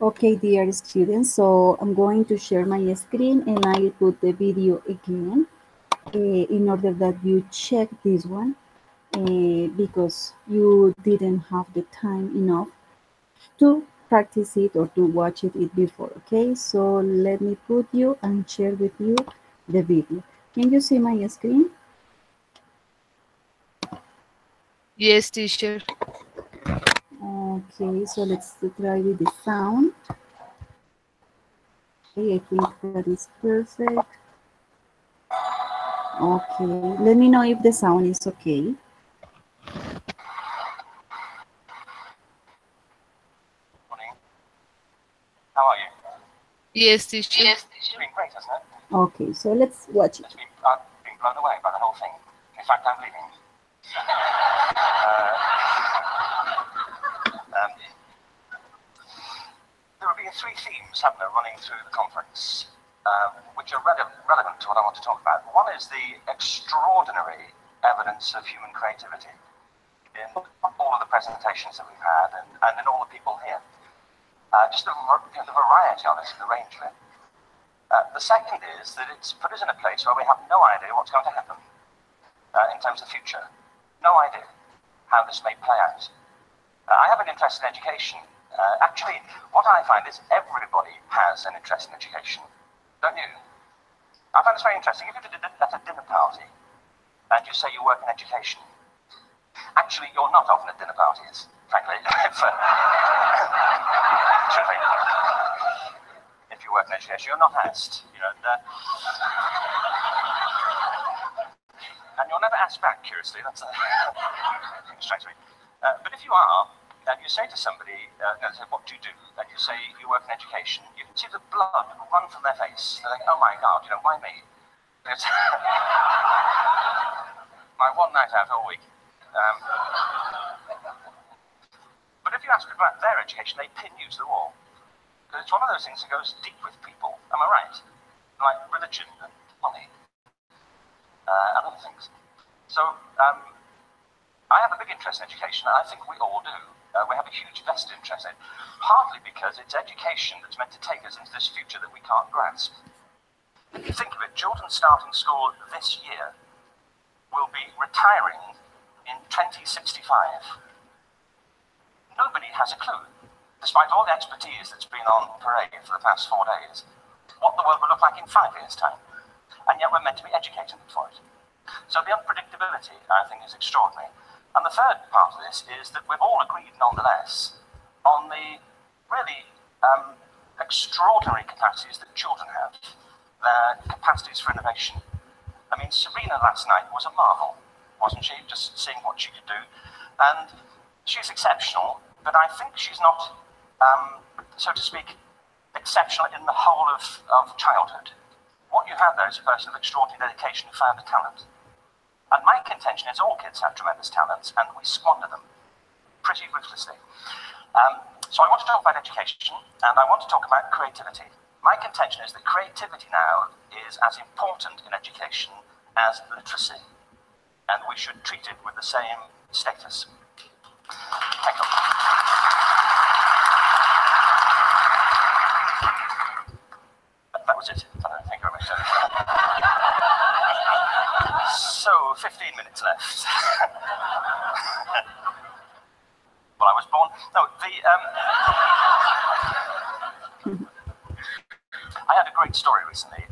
Okay, dear students, so I'm going to share my screen and I'll put the video again in order that you check this one because you didn't have the time enough to practice it or to watch it before. Okay, so let me put you and share with you the video. Can you see my screen? Yes, teacher. Okay, so let's try with the sound. Okay, I think that is perfect. Okay, let me know if the sound is okay. Morning. How are you? Yes, teacher. It's been great, hasn't it? Okay, so let's watch it. I've been blown away by the whole thing. In fact, I'm leaving. There have been three themes, haven't there, running through the conference, which are relevant to what I want to talk about. One is the extraordinary evidence of human creativity in all of the presentations that we've had and in all the people here. Just the variety of it, the range of it. The second is that it's put us in a place where we have no idea what's going to happen in terms of the future. No idea how this may play out. I have an interest in education. Actually, what I find is everybody has an interest in education, don't you? I find this very interesting. If you're at a dinner party and you say you work in education, actually you're not often at dinner parties, frankly. Truthfully, if you work in education, you're not asked. And you're never asked back, curiously. That's strange to me. But if you are, and you say to somebody, say, what do? And you say you work in education, you can see the blood run from their face. They're like, oh my God, why me? It's my one night out all week. But if you ask people about their education, they pin you to the wall. Because it's one of those things that goes deep with people. Am I right? Like religion and money and other things. So I have a big interest in education, and I think we all do. We have a huge vested interest in it, partly because it's education that's meant to take us into this future that we can't grasp. If you think of it, children starting school this year will be retiring in 2065. Nobody has a clue, despite all the expertise that's been on parade for the past 4 days, what the world will look like in 5 years' time. And yet we're meant to be educating them for it. So the unpredictability, I think, is extraordinary. And the third part of this is that we've all agreed, nonetheless, on the really extraordinary capacities that children have, their capacities for innovation. I mean, Serena last night was a marvel, wasn't she? Just seeing what she could do. And she's exceptional, but I think she's not, so to speak, exceptional in the whole of childhood. What you have there is a person of extraordinary dedication who found a talent. And my contention is all kids have tremendous talents, and we squander them pretty ruthlessly. So I want to talk about education, and I want to talk about creativity. My contention is that creativity now is as important in education as literacy, and we should treat it with the same status. Thank you. That was it. Thank you very much. So, 15 minutes left. Well, I was born. No, I had a great story recently.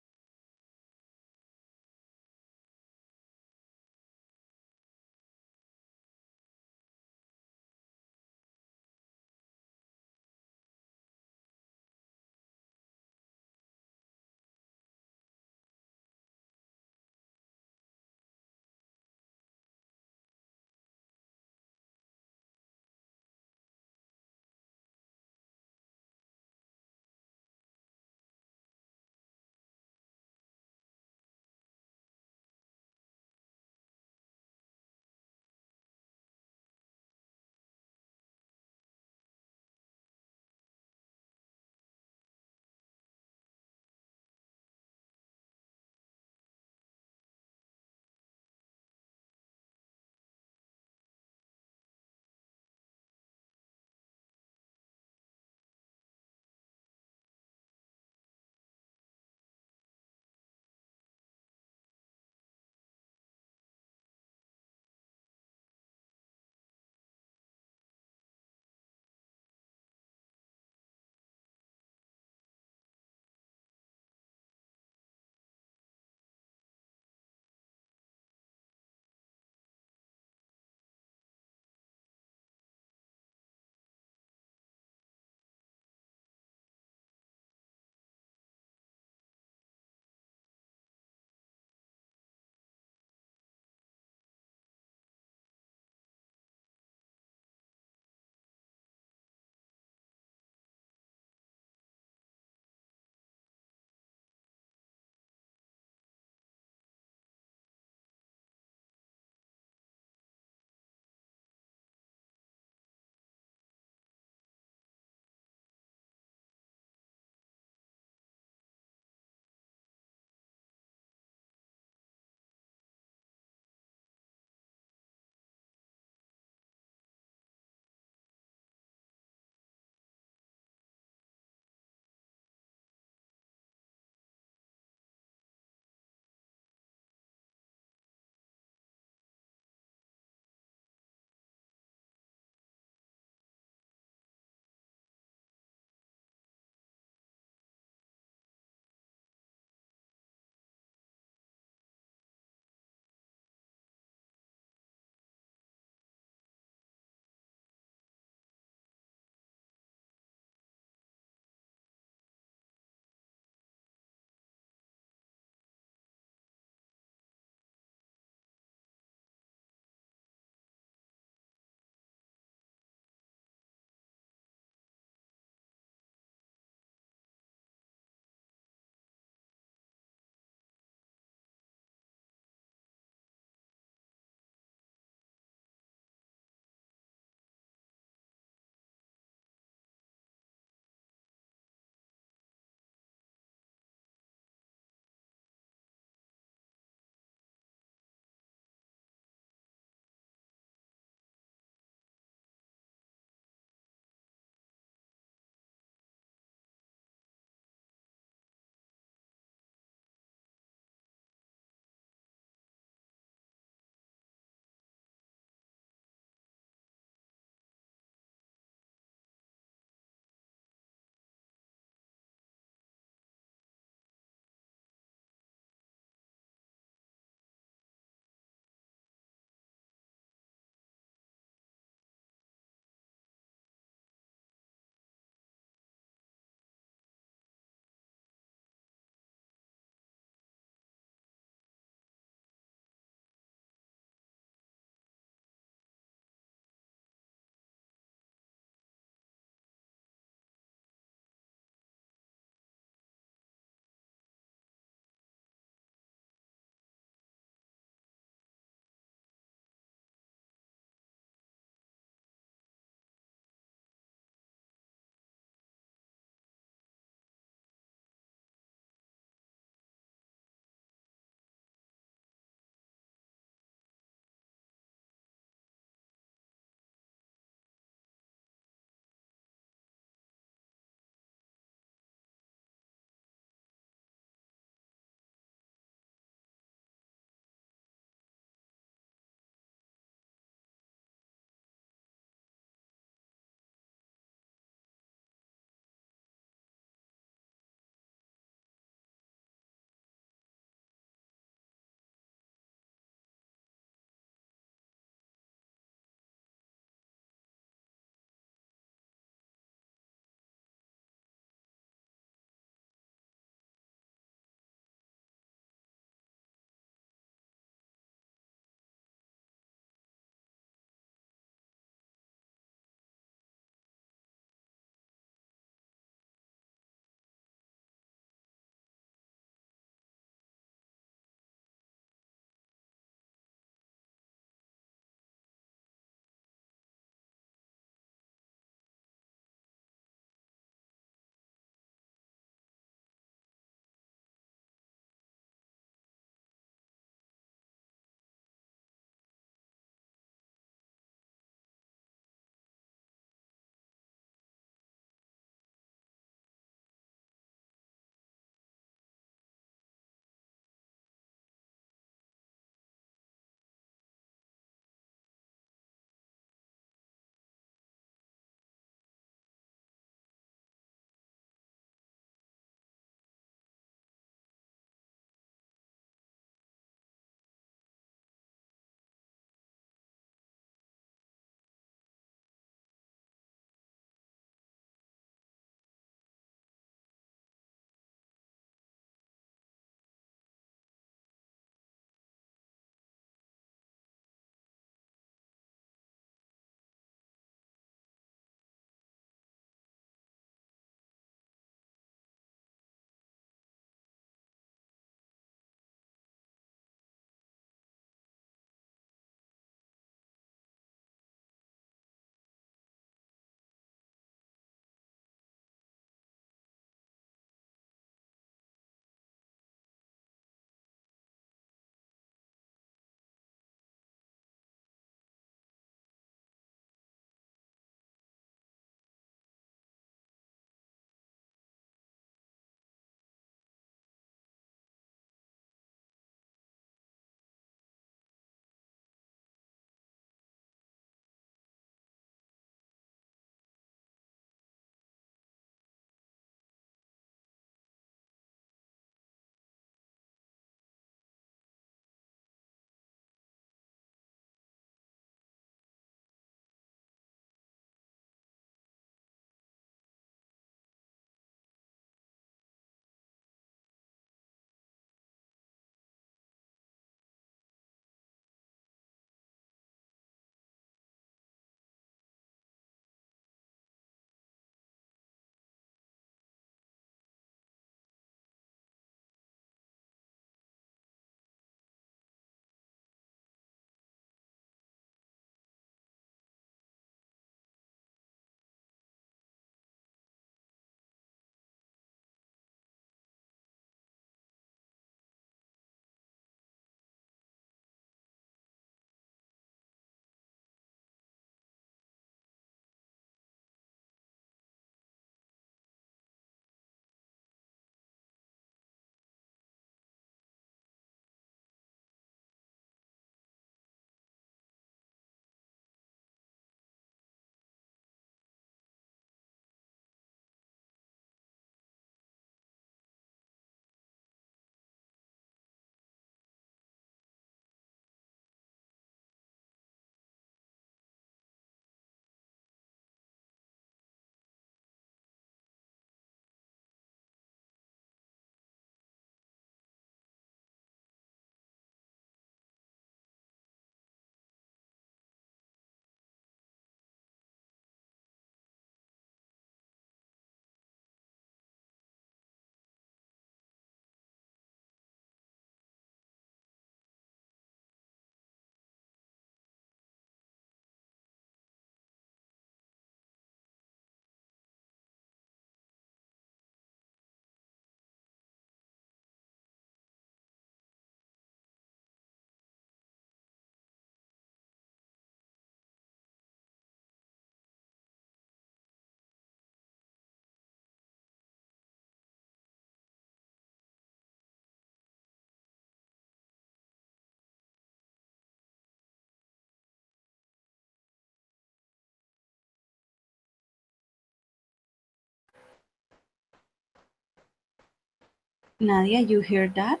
Nadia, you heard that?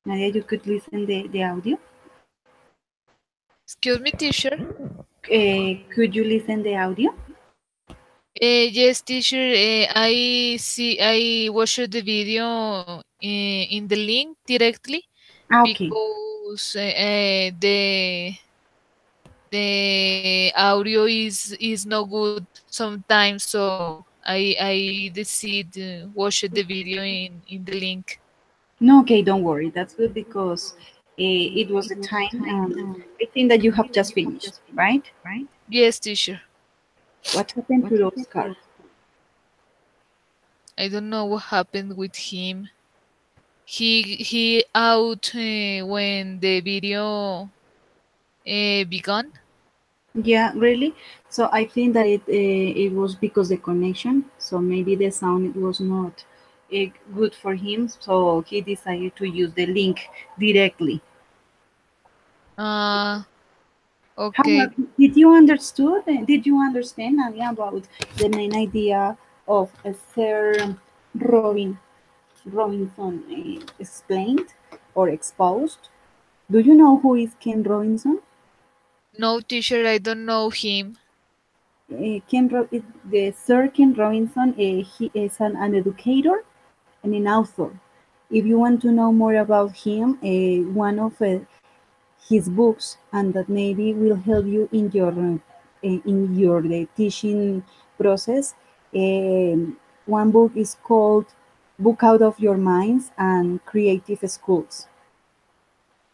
Nadia, you could listen the audio. Excuse me, teacher. Could you listen the audio? Yes, teacher. I watched the video in the link directly Okay. because the audio is no good sometimes. So I decide watch the video in the link. No, okay, don't worry. That's good because it was the time. I think that you have just finished, right? Yes, teacher. What happened to Oscar? I don't know what happened with him. He out when the video began. Yeah, really. So I think that it was because the connection. So maybe the sound was not good for him. So he decided to use the link directly. Uh However, okay. did you understood? Did you understand, Nadia, about the main idea of Sir Robin Robinson explained or exposed? Do you know who is Ken Robinson? No, teacher, I don't know him. The Sir Ken Robinson, he is an educator and an author. If you want to know more about him, one of his books, and that maybe will help you in your teaching process. One book is called "Book Out of Your Minds" and "Creative Schools."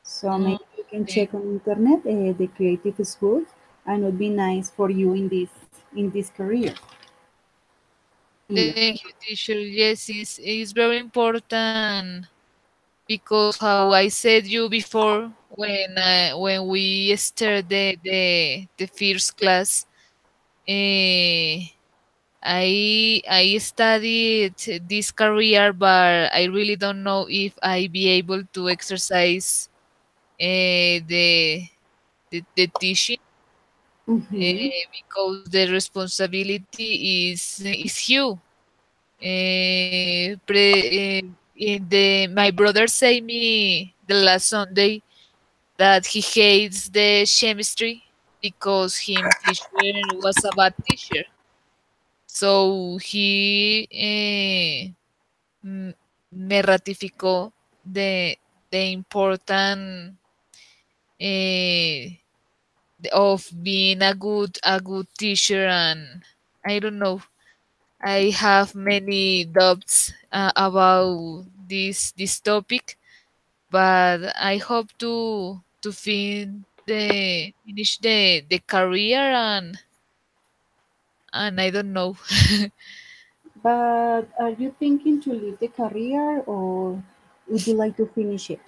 So maybe you can Okay. check on internet the creative schools, and it would be nice for you in this career. Yeah. Thank you, teacher. Yes, it's very important because how I said you before when we started the first class, uh, I studied this career, but I really don't know if I be able to exercise the teaching Mm-hmm. because the responsibility is huge. My brother say me the last Sunday that he hates the chemistry because him teacher was a bad teacher. So he me ratificó the important eh, of being a good teacher, and I don't know. I have many doubts about this topic, but I hope to finish the career, and I don't know. But are you thinking to leave the career or would you like to finish it?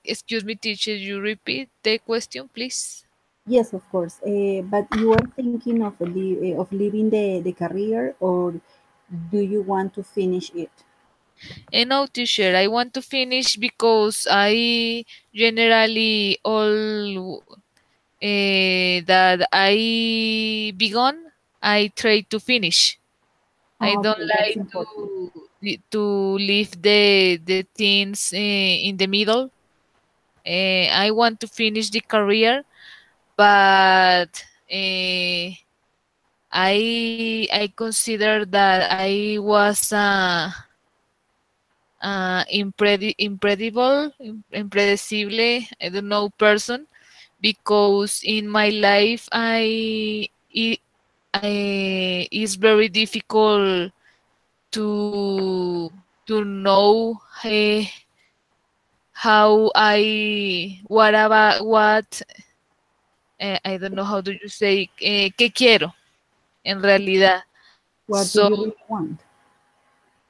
Excuse me, teacher. You repeat the question, please. Yes, of course. But you are thinking of leaving the career or do you want to finish it? No, teacher. I want to finish because I generally all that I begun, I try to finish. I Ah, don't okay, that's like important. to leave the things in the middle. I want to finish the career, but uh, I consider that I was impredictable, I don't know, person because in my life it's very difficult to know how I what about what I don't know how do you say qué quiero en realidad. What do So you really want?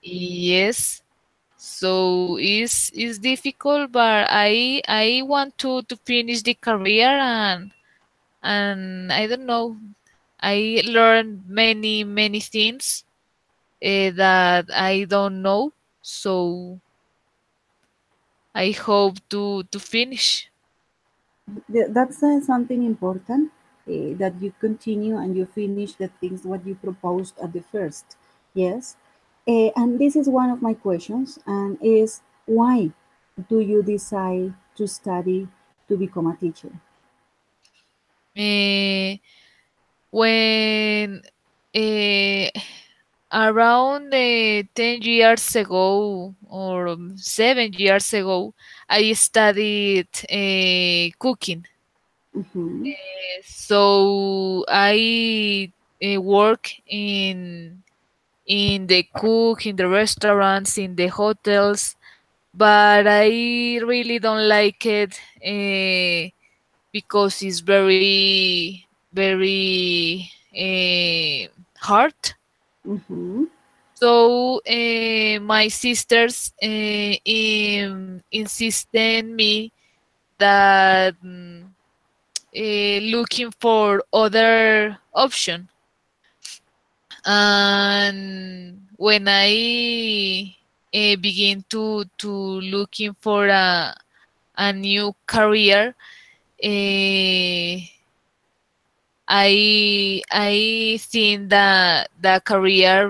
yes, so it's difficult, but I want to finish the career, and I don't know. I learned many things that I don't know. So I hope to finish. That's something important that you continue and you finish the things what you proposed at the first. Yes. And this is one of my questions, and is why do you decide to study to become a teacher? Eh, when eh, around 10 years ago or 7 years ago, I studied cooking. Mm-hmm. So I work in the cook, in the restaurants, in the hotels, but I really don't like it because it's very hard. Mm-hmm. So my sisters insisted me that looking for other option. And when I begin to looking for a new career, uh, I think that the career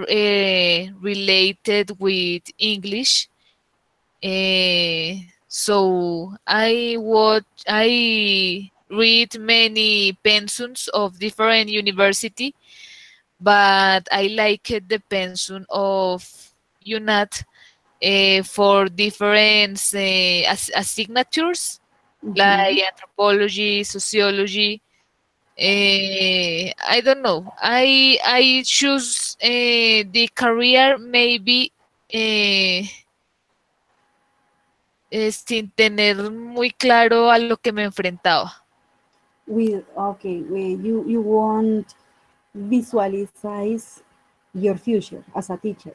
related with English. So I read many pensums of different university, but I like the pensum of UNAT for different signatures Mm-hmm. like anthropology, sociology. I don't know. I choose the career maybe sin tener muy claro a lo que me enfrentaba. You want visualize your future as a teacher,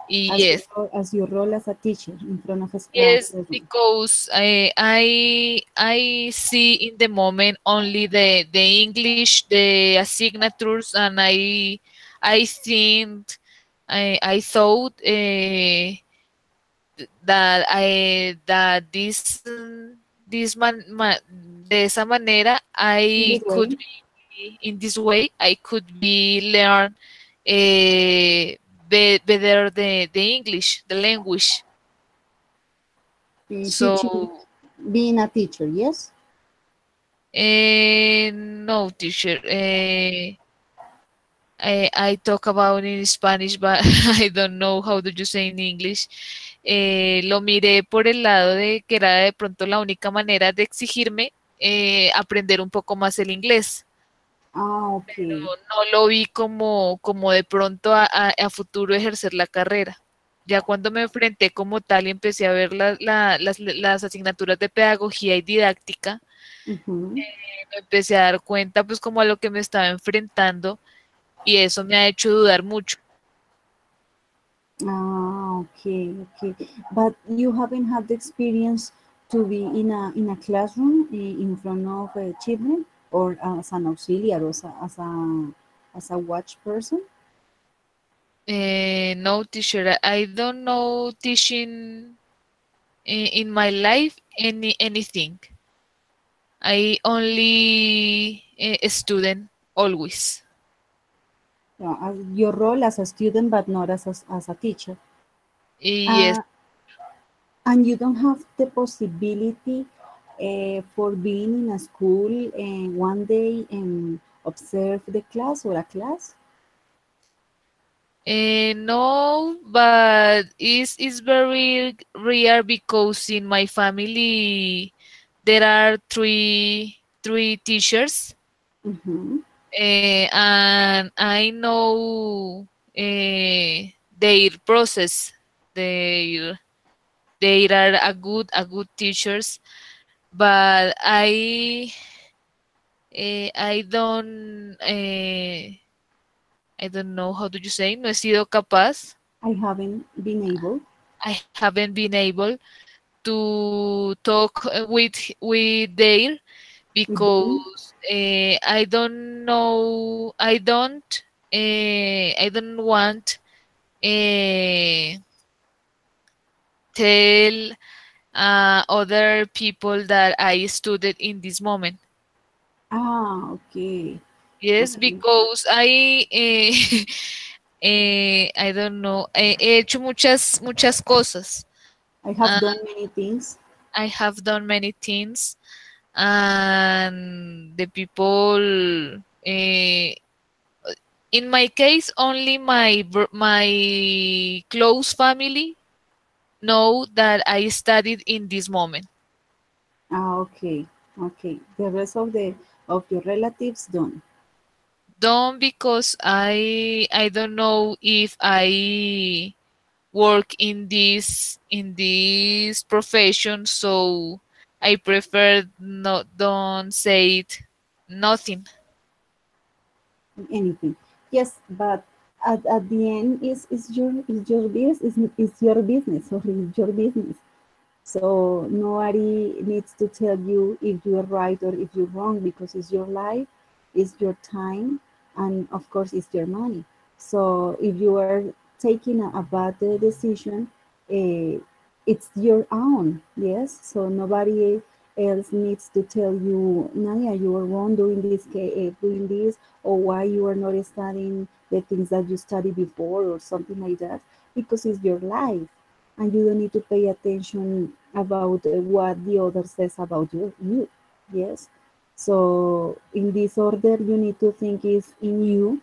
Yes, as your role as a teacher in front of a yes, classroom. because I see in the moment only the English, the signatures, and I think I thought that de esa manera In I this could way, be in this way I could be learn better the English, the language. teaching, So being a teacher, yes? no, teacher. I talk about in Spanish, but I don't know how do you say in English. Lo miré por el lado de que era de pronto la única manera de exigirme aprender un poco más el inglés. Ah, Pero okay. no lo vi como de pronto a futuro ejercer la carrera. Ya cuando me enfrenté como tal y empecé a ver las asignaturas de pedagogía y didáctica, Mhm. me empecé a dar cuenta pues como a lo que me estaba enfrentando y eso me ha hecho dudar mucho. Ah, okay, okay. But you haven't had the experience to be in a classroom in front of children or as an auxiliary or as a watch person? No, teacher, I don't know teaching in my life anything. I only a student always. As your role as a student, but not as a teacher. Yes. Uh, and you don't have the possibility for being in a school one day and observe the class or a class. No, but it's very rare because in my family there are three teachers, Mm-hmm. and I know their process. They they are a good teachers, but I don't know how do you say, no he sido capaz. I haven't been able. I haven't been able to talk with their With them. because I don't know. I don't want uh, tell other people that I studied in this moment. Ah, okay. Yes, Okay. because I I don't know, he hecho muchas cosas. I have done many things. I have done many things, and the people, in my case, only my close family know that I studied in this moment. Ah, okay, okay. The rest of your relatives don't. Don't, because I don't know if I work in this profession, so I prefer not don't say it, nothing. Anything. Yes, but at the end is your business is your business. Sorry, it's your business. So nobody needs to tell you if you are right or if you're wrong, because it's your life, it's your time, and of course it's your money. So if you are taking a bad decision, uh, it's your own, yes. So nobody else needs to tell you, Naya, you are wrong doing this, or why you are not studying the things that you studied before, or something like that, because it's your life, and you don't need to pay attention about what the other says about you. Yes. So in this order, you need to think is in you,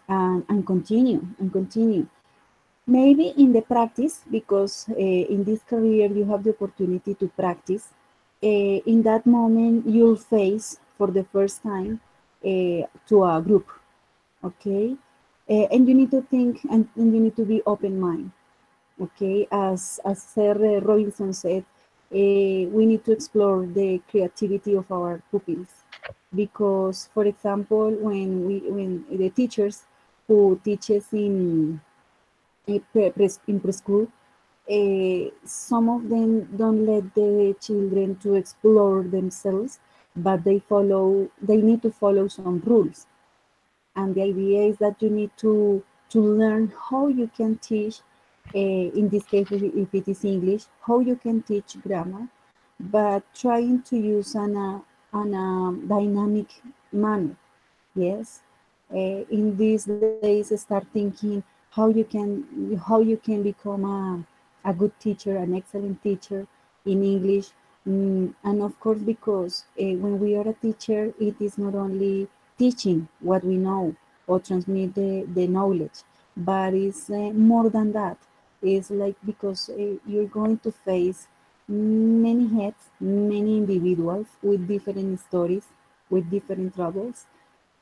and continue. Maybe in the practice, because in this career you have the opportunity to practice. In that moment, you'll face for the first time to a group, okay? And you need to think, and you need to be open mind. Okay, as Sir Robinson said, we need to explore the creativity of our pupils, because, for example, when the teachers who teaches in preschool, some of them don't let the children to explore themselves, but they need to follow some rules. And the idea is that you need to learn how you can teach, in this case, if it is English, how you can teach grammar, but trying to use on a dynamic manner. Yes. In these days, start thinking how you can become a good teacher, an excellent teacher in English. And of course, because when we are a teacher, it is not only teaching what we know or transmit the knowledge, but it's more than that. It's like, because you're going to face many heads, many individuals with different stories, with different troubles,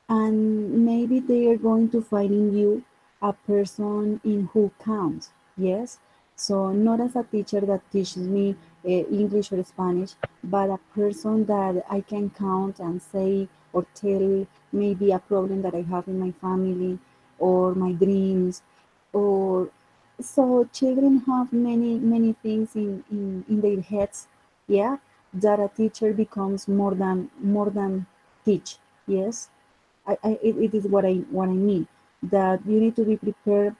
and maybe they are going to find in you a person in who counts. Yes. So not as a teacher that teaches me English or Spanish, but a person that I can count and say or tell maybe a problem that I have in my family, or my dreams, or so children have many things in their heads. Yeah, that a teacher becomes more than teach. Yes. It is what I mean, that you need to be prepared,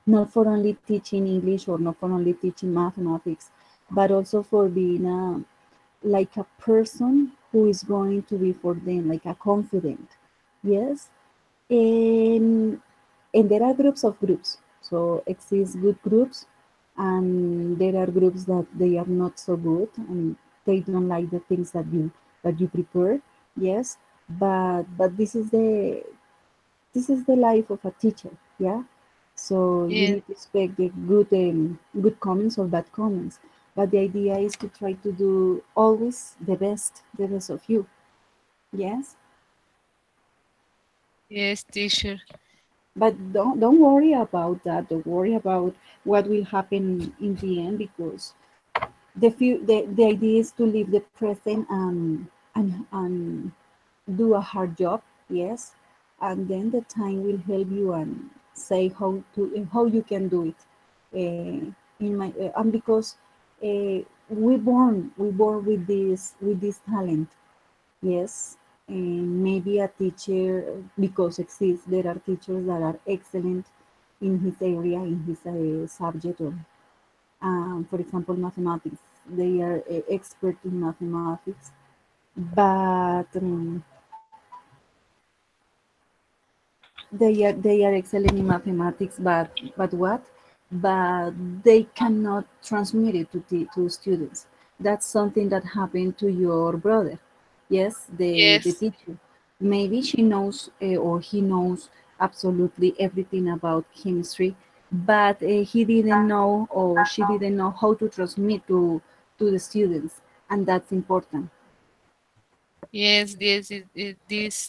not for only teaching English or not for only teaching mathematics, but also for being like a person who is going to be for them like a confident. Yes. And and there are groups of groups. So exist good groups, and there are groups that they are not so good, and they don't like the things that you prepare. Yes. But this is the life of a teacher. Yeah. So you Yes, need to expect the good comments or bad comments, but the idea is to try to do always the best of you. Yes. yes, teacher. But don't worry about that. Don't worry about what will happen in the end, because the idea is to live the present, and do a hard job. Yes. And then the time will help you and say how you can do it. And because we born with this talent. Yes. And maybe a teacher, because exists, there are teachers that are excellent in his area, in his subject, or for example, mathematics. They are expert in mathematics, but They are excellent in mathematics, but what? But they cannot transmit it to students. That's something that happened to your brother. Yes, the Yes. teacher. Maybe she knows or he knows absolutely everything about chemistry, but he didn't know or she didn't know how to transmit to the students, and that's important. Yes, yes,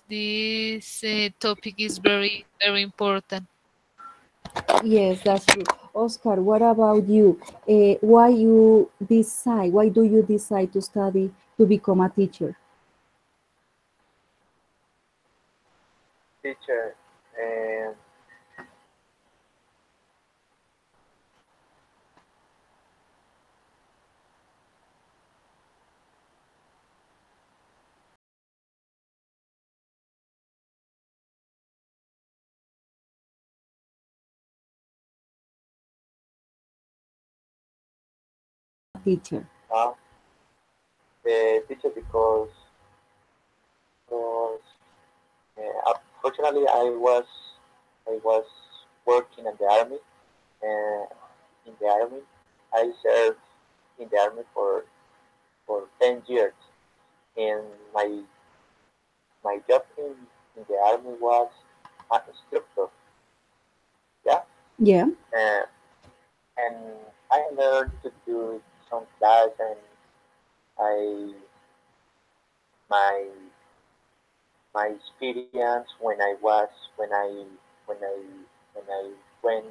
this topic is very, very important. Yes, that's true. Oscar, what about you? Why do you decide to study to become a teacher? Teacher, and Teacher. uh, the teacher because unfortunately I was working in the army, and in the army I served in the army for 10 years, and my job in the army was an instructor. Yeah, Yeah. uh, and I learned to do some class, and I my my experience when I when I when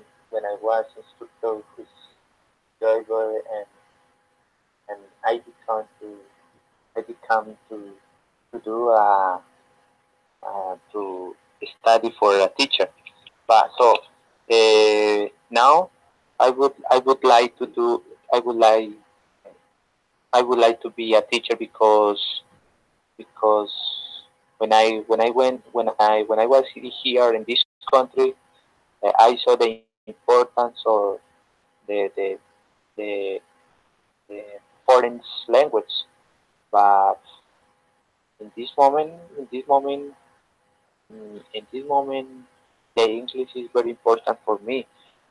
I was instructor was enjoyable, and I become to do to study for a teacher. But so now I would like to do I would like to be a teacher because when I was here in this country, I saw the importance of the the the, the foreign language. But in this moment, in this moment, the English is very important for me.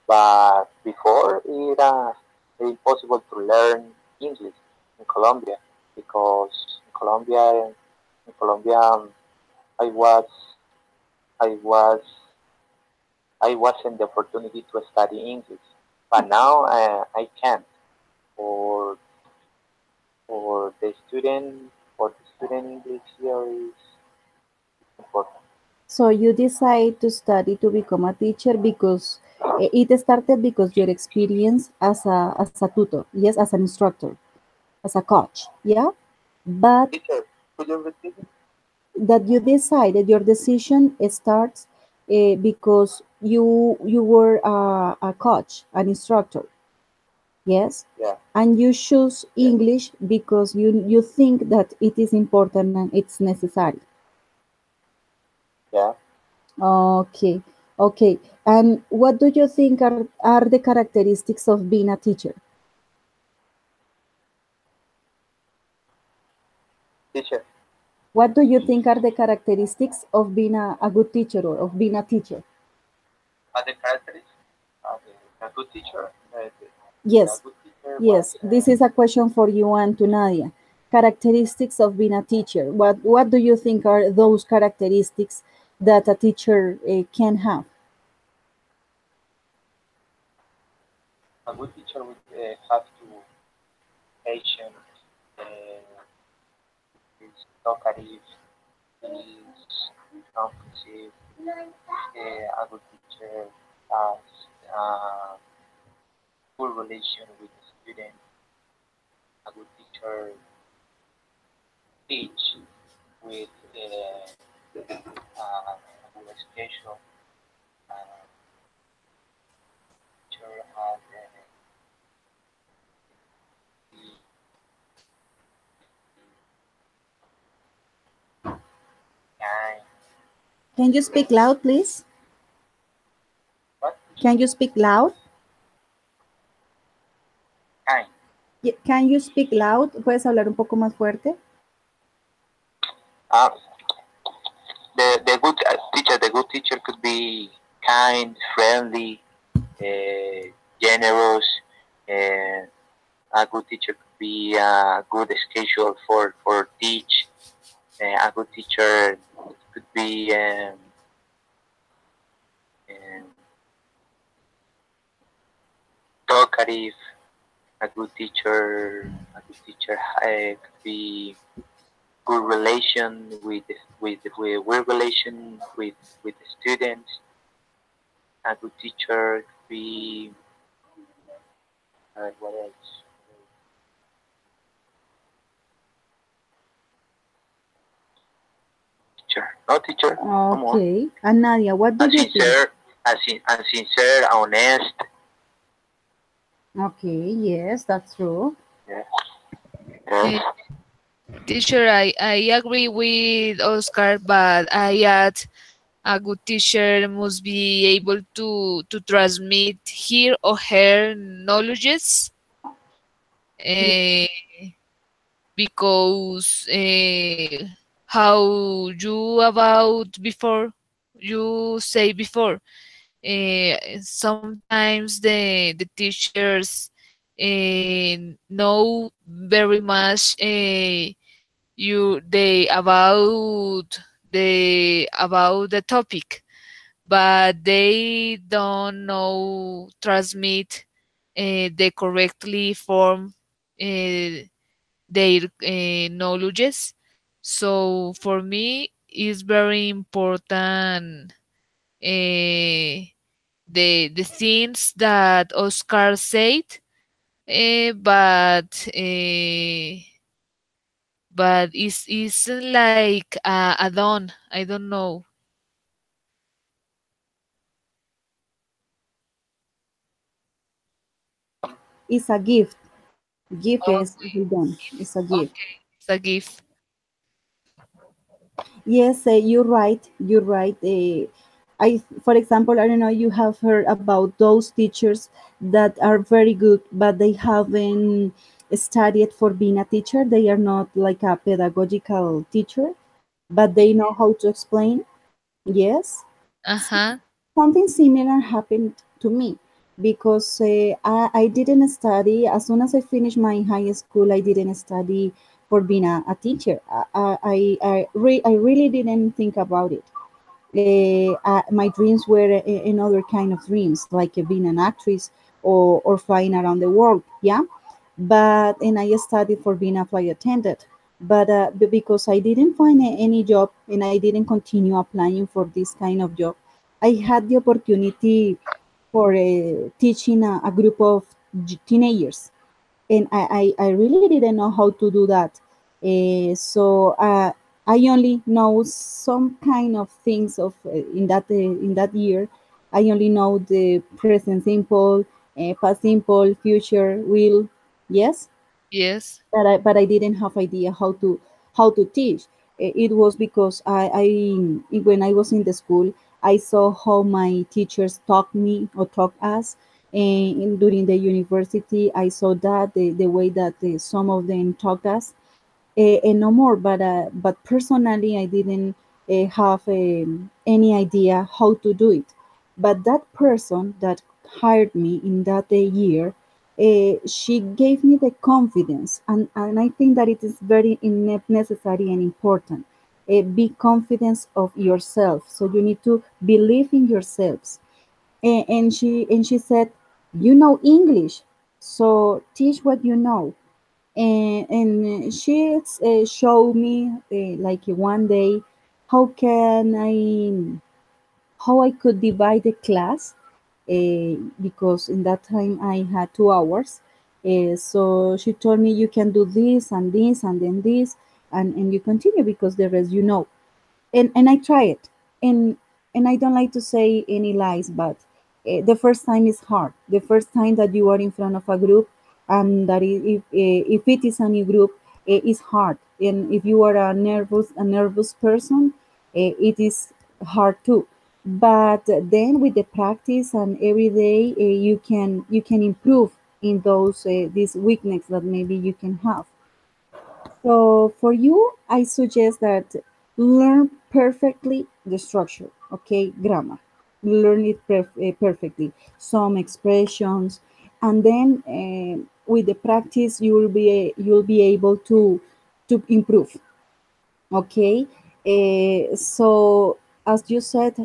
But before, it impossible to learn English in Colombia because in Colombia, I was I was I wasn't the opportunity to study English, but now I can. For for the student English here is important. So you decide to study to become a teacher because it started because your experience as a tutor, yes, as an instructor, as a coach, yeah. But Teacher, could you repeat? that you decided your decision starts because you were a coach, an instructor. Yes, Yeah, and you choose yeah, English because you think that it is important and it's necessary. yeah. Okay, okay. And what do you think are the characteristics of being a teacher? Teacher, What do you think are the characteristics of being a good teacher or of being a teacher? other characteristics of a good teacher. A Yes, good teacher was yes. This is a question for you and to Nadia. Characteristics of being a teacher. What do you think are those characteristics that a teacher can have? a good teacher would have to patient, uh, is talkative, is comprehensive. A good teacher has uh, full relation with the student. A good teacher teach with a good schedule. Uh, teacher has the kind. Can you speak loud, please? What? Can you speak loud? Kind. Can you speak loud? ¿Puedes hablar un poco más fuerte? Uh, the good teacher, the good teacher could be kind, friendly, generous, and a good teacher could be a good schedule for teach. A good teacher could be talkative. A good teacher could be good relation with relation with the students. A good teacher could be what else? Teacher, no teacher. Okay. And Nadia, what do you think? Sincere, honest. Okay, yes, that's true. Yes. Teacher, I agree with Oscar, but I add a good teacher must be able to transmit his or her knowledges, because how you about before, you say before, sometimes the teachers know very much they about the topic, but they don't know transmit the correctly form their knowledges. So for me it's very important the things that Oscar said, but it's like a don. I don't know. It's a gift. Gift is Okay, we don't. It's a gift. okay, it's a gift. Yes, you're right. You're right. For example, I don't know. You have heard about those teachers that are very good, but they haven't studied for being a teacher. They are not like a pedagogical teacher, but they know how to explain. Yes, Uh-huh. something similar happened to me because I didn't study. As soon as I finished my high school, I didn't study for being a teacher. I really didn't think about it. My dreams were another kind of dreams, like being an actress or flying around the world. Yeah, and I studied for being a flight attendant. But because I didn't find any job and I didn't continue applying for this kind of job, I had the opportunity for teaching a group of teenagers, and I really didn't know how to do that. So I only know some kind of things of in that year. I only know the present simple, past simple, future, will. Yes, Yes. but I didn't have idea how to teach. It was because when I was in the school, I saw how my teachers taught me or taught us. And during the university, I saw that the way that some of them taught us, and no more. But personally, I didn't have any idea how to do it. But that person that hired me in that year, she gave me the confidence, and I think that it is very necessary and important. Be confident of yourself. So you need to believe in yourselves. And she said, "You know English, so teach what you know." And she showed me like one day how can how I could divide the class, because in that time I had 2 hours. So she told me you can do this and then this, and you continue because the rest you know. And I try it, and and I don't like to say any lies, but the first time is hard. The first time that you are in front of a group, and if it is a new group, it is hard. And if you are a nervous person, it is hard too. But then with the practice and every day, you can improve in those these weaknesses that maybe you can have. So for you, I suggest that learn perfectly the structure. okay? Grammar. Learn it perfectly. Some expressions, and then with the practice, you'll be able to improve. Okay, so as you said,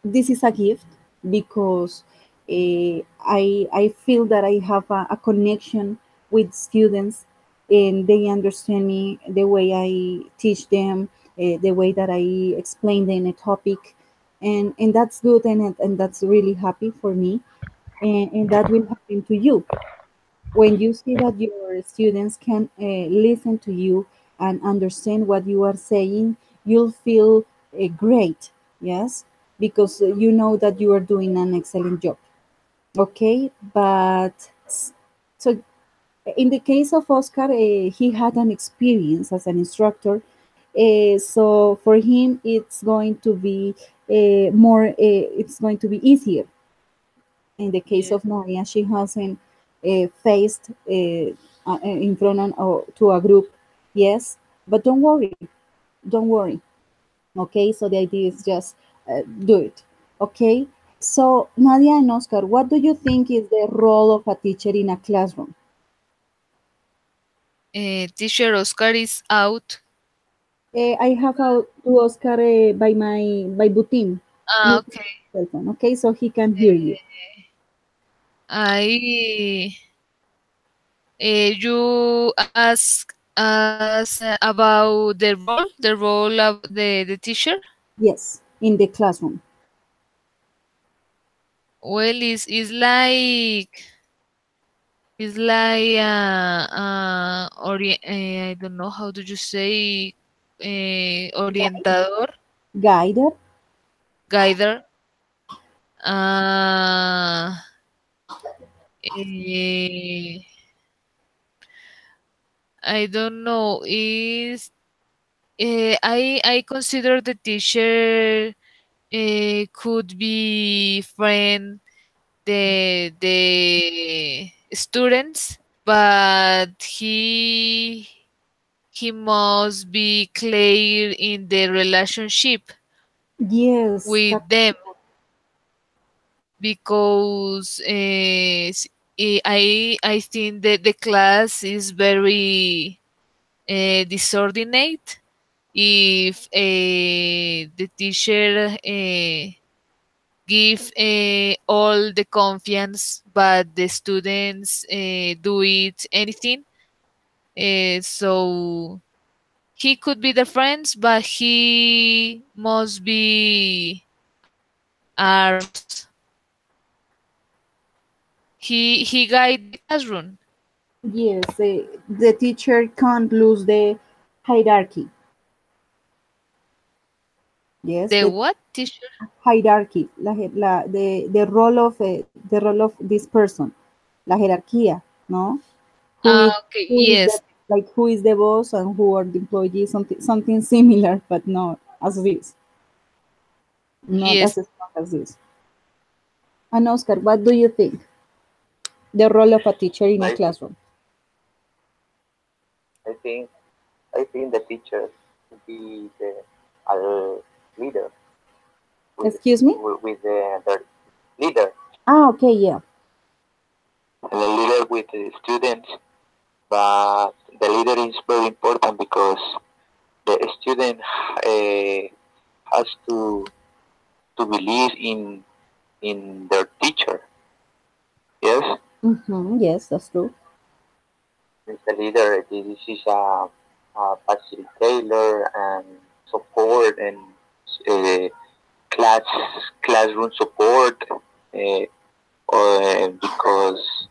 this is a gift because I feel that I have a connection with students, and they understand me the way I teach them, the way that I explain them a topic, and that's good, and that's really happy for me, and that will happen to you when you see that your students can listen to you and understand what you are saying. You'll feel great, yes, because you know that you are doing an excellent job. Okay, but so in the case of Oscar, he had an experience as an instructor, so for him it's going to be it's going to be easier. In the case Yes. of Nadia, she hasn't faced in front of, to a group, yes, but don't worry, okay? So the idea is just do it, okay? So Nadia and Oscar, what do you think is the role of a teacher in a classroom? Teacher Oscar is out. I have out to Oscar by Butim using Okay. his cell phone, okay, so he can hear you. I you ask about the role of the teacher. Yes, in the classroom. Well, it's like I don't know how do you say orientador, Guide. guider. Uh, eh, I don't know. Is I consider the teacher could be friend the students, but he must be clear in the relationship Yes, with that's them because I think that the class is very disorganized if the teacher give all the confiance but the students do it anything so he could be the friends but he must be ours. He guide the classroom. yes, the teacher can't lose the hierarchy. Yes, The the what teacher? hierarchy, the role of this person, la jerarquía, no? Who is Okay, who is the yes, like who is the boss and who are the employees? Something similar, but not as this, not as yes. strong as this. And Oscar, what do you think? The role of a teacher in a I think classroom? I think I think the teacher should be the leader with Excuse me? the leader, Ah, okay, yeah. the leader with the students. But the leader is very important because the student has to believe in their teacher. Yes, Mm-hmm, yes, that's true. the leader. This is a facilitator and support and uh, class classroom support. Because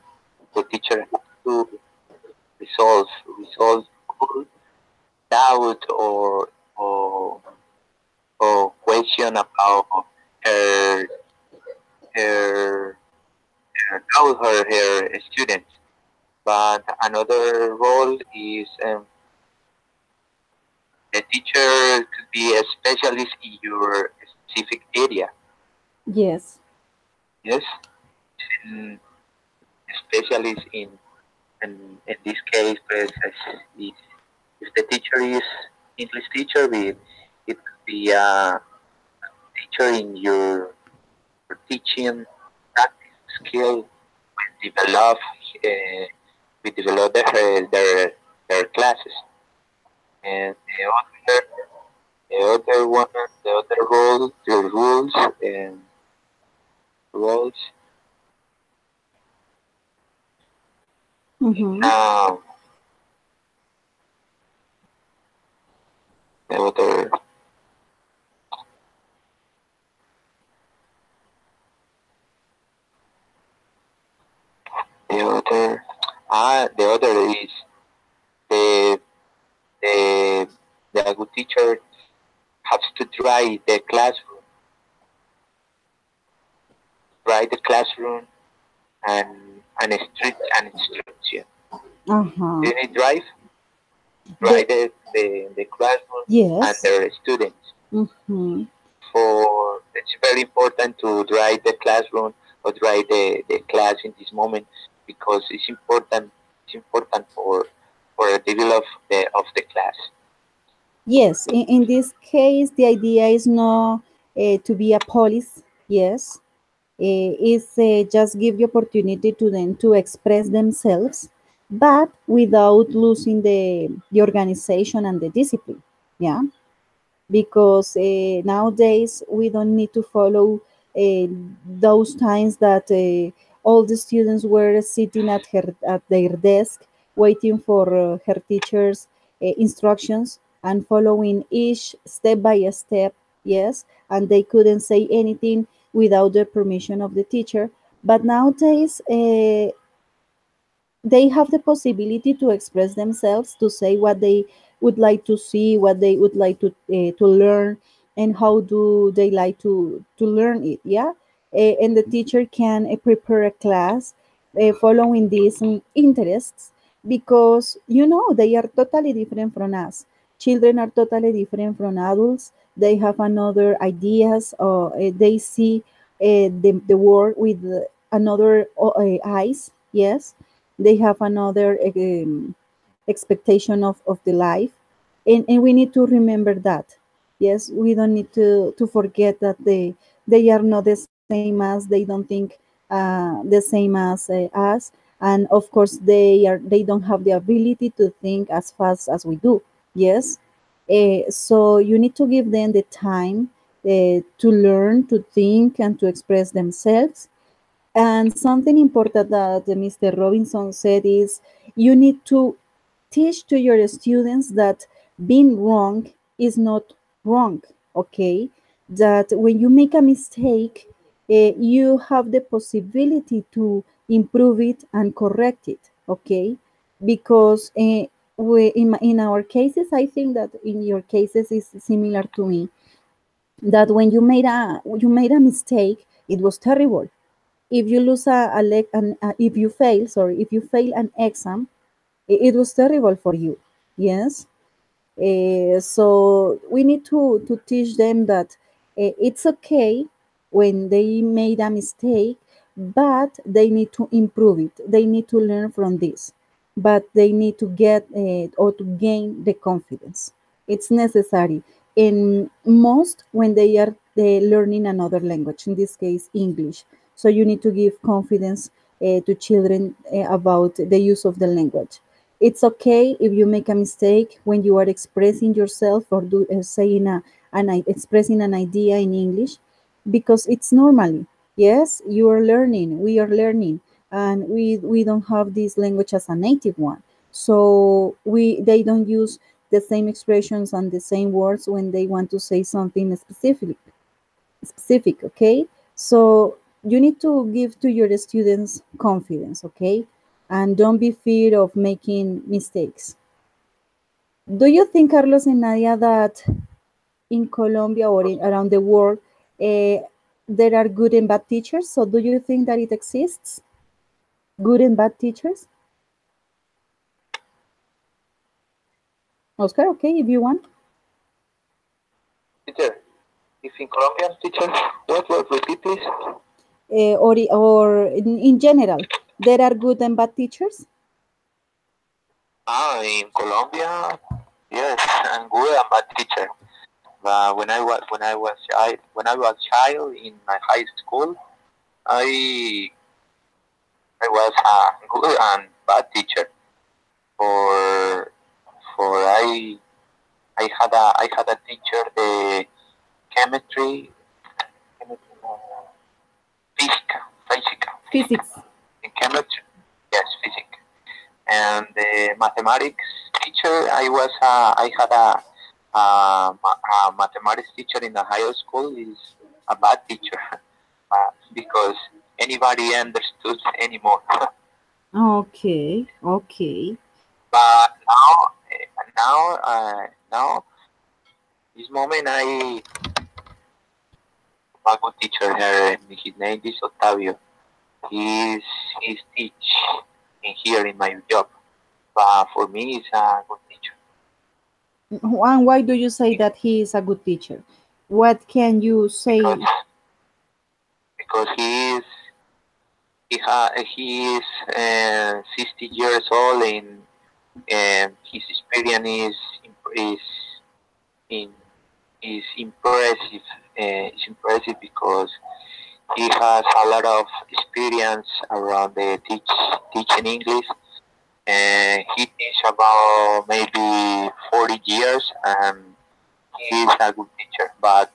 the teacher has to resolve resolve doubt or or question about her her her students. But another role is the teacher could be a specialist in your specific area. Yes. Yes, and specialist in this case, pues, if the teacher is English teacher, it could be teacher in your teaching practice skill will develop their classes. And the other role, the rules and roles. Mm-hmm. The other the other is the the the good teacher has to dry the classroom and strict an instruction. Uh-huh. Do you need dry the classroom and Yes. their students? Mm-hmm. For it's very important to dry the classroom or dry the class in this moment because it's important for the develop of the class. Yes, in this case, the idea is not to be a police. Yes, is just give the opportunity to them to express themselves, but without losing the organization and the discipline. Yeah, because nowadays we don't need to follow uh, those times that all the students were sitting at their desk waiting for her teacher's instructions and following each step by step. Yes, and they couldn't say anything without the permission of the teacher. But nowadays they have the possibility to express themselves, to say what they would like to see, what they would like to learn, and how do they like to learn it. Yeah, and the teacher can prepare a class following these interests, because they are totally different from us. Children are totally different from adults. They have another ideas, or they see the world with another eyes. Yes, they have another expectation of the life, and we need to remember that. Yes, we don't need to forget that they are not the same as, they don't think the same as us, and of course they don't have the ability to think as fast as we do. Yes, so you need to give them the time to learn, to think, and to express themselves. And something important that Mr. Robinson said is you need to teach to your students that being wrong is not wrong, okay? That when you make a mistake, you have the possibility to improve it and correct it, okay? Because in our cases, I think that in your cases is similar to me, that when you made a mistake, it was terrible. If you lose if you fail, sorry, if you fail an exam, it was terrible for you. Yes. So we need to teach them that it's okay when they made a mistake, but they need to improve it. They need to learn from this, but they need to get or to gain the confidence. It's necessary, in most when they are learning another language, in this case English. So you need to give confidence to children about the use of the language. It's okay if you make a mistake when you are expressing yourself, or saying expressing an idea in English, because it's normally. Yes, you are learning, we are learning, and we don't have this language as a native one. So they don't use the same expressions and the same words when they want to say something specific. Okay, so you need to give to your students confidence. Okay, and don't be fear of making mistakes. Do you think, Carlos and Nadia, that in Colombia or around the world, uh, there are good and bad teachers? So do you think that it exists, good and bad teachers? Oscar, okay, if you want. Teacher, if in Colombian, teacher, what repeat please? Or in general, there are good and bad teachers? In Colombia, yes, and good and bad teacher. when I was child in my high school, I I was a good and bad teacher. For I had a teacher the chemistry, Physics. in chemistry, yes, physics, and the mathematics teacher. I had a mathematics teacher in the high school is a bad teacher because anybody understood anymore. Okay, okay. But now, this moment I have a good teacher here. His name is Octavio. He's teach in here in my job. But for me, he's a good teacher. And why do you say that he is a good teacher? What can you say? Because he is 60 years old and his experience is impressive. It's impressive because he has a lot of experience around the teaching English. And he teach about maybe 40 years, and he is a good teacher. But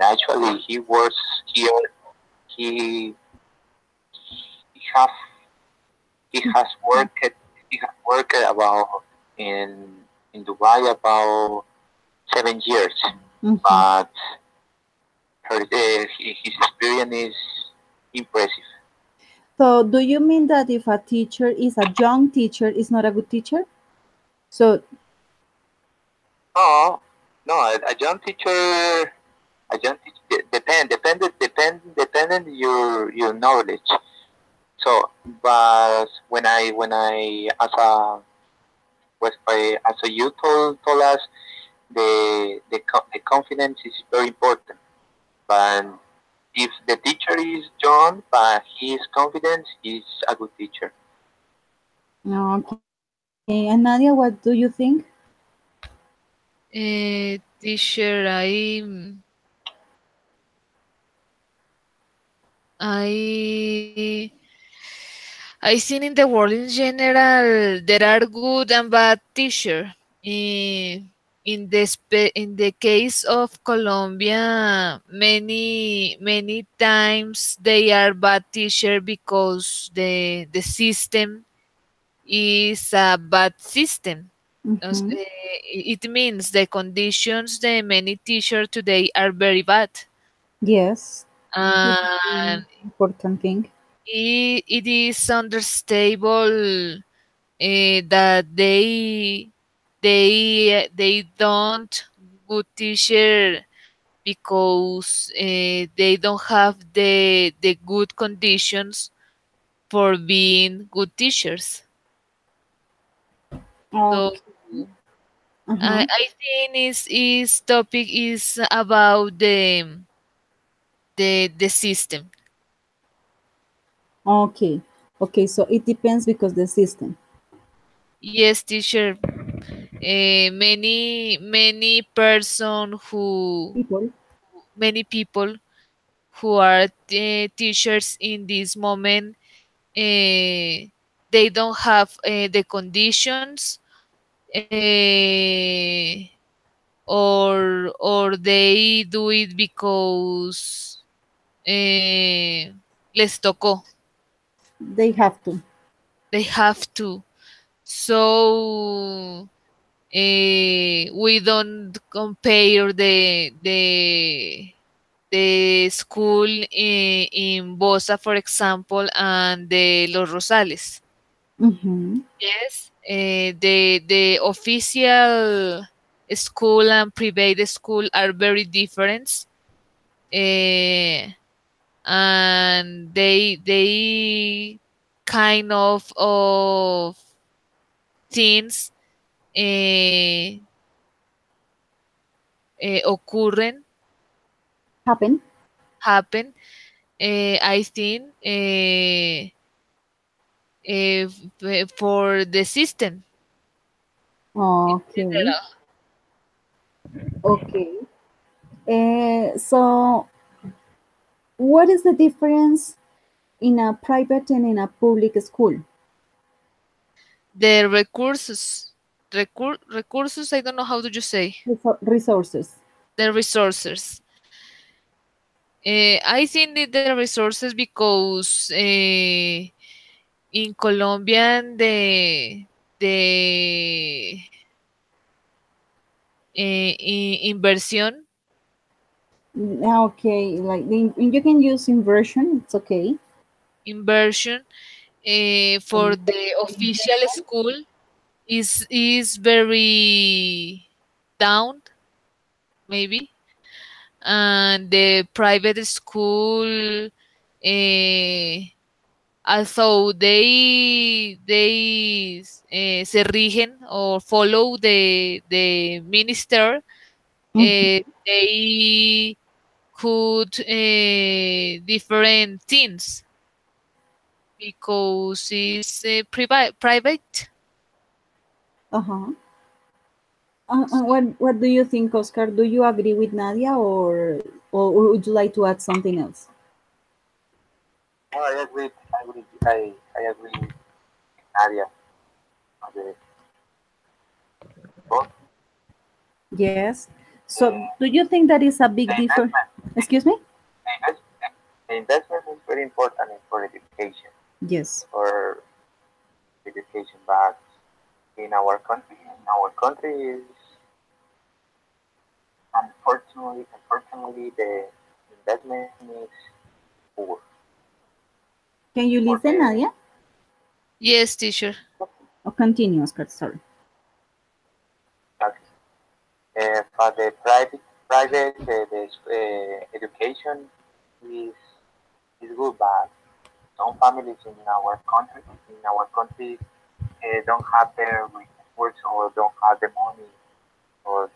actually, he works here. He have he has worked about in Dubai about 7 years. Mhm. But his experience is impressive. So do you mean that if a teacher is a young teacher, is not a good teacher? So No, a young teacher. A young teacher depending your knowledge. So, but when I as a you told us the confidence is very important. But if the teacher is young but he is confident, he's a good teacher. okay. And Nadia, what do you think? Teacher, I think in the world in general there are good and bad teachers. In the case of Colombia, many times they are bad teacher because the system is a bad system. Mhm. It means the conditions the many teachers today are very bad. Yes, And important thing. it is understandable that they don't good teacher because they don't have the good conditions for being good teachers. So Okay. Uh-huh. I think is topic is about the system. Okay. Okay, so it depends because the system. Yes, teacher. Many person who People. many people who are teachers in this moment, they don't have the conditions, or they do it because les tocó. They have to. They have to. So we don't compare the school in Bosa, for example, and the Los Rosales. Mm-hmm. Yes, the official school and private school are very different, and they kind of things uh, ocurren Happen. happen. I think for the system in Okay. general. Okay. So what is the difference in a private and in a public school? The recursos, I don't know how do you say. Resources. The resources. I think that the resources because in Colombian the inversión. Okay, like you can use inversion, it's okay. Inversion for the official school is very down, maybe, and the private school, although they se rigen or follow the minister, they could different things because it's private. Uh-huh. What do you think, Oscar? Do you agree with Nadia, or would you like to add something else? No, I agree. I agree with Nadia. Okay. Both Yes. So do you think that is a big the difference? investment, Excuse me? the investment is very important for education, Yes. for education, but in our country is unfortunately the investment is poor Can you for listen, Nadia? Yes, teacher. Or continue, Oscar, sorry. for the private education is is good, but some families in our country don't have the resources or don't have the money or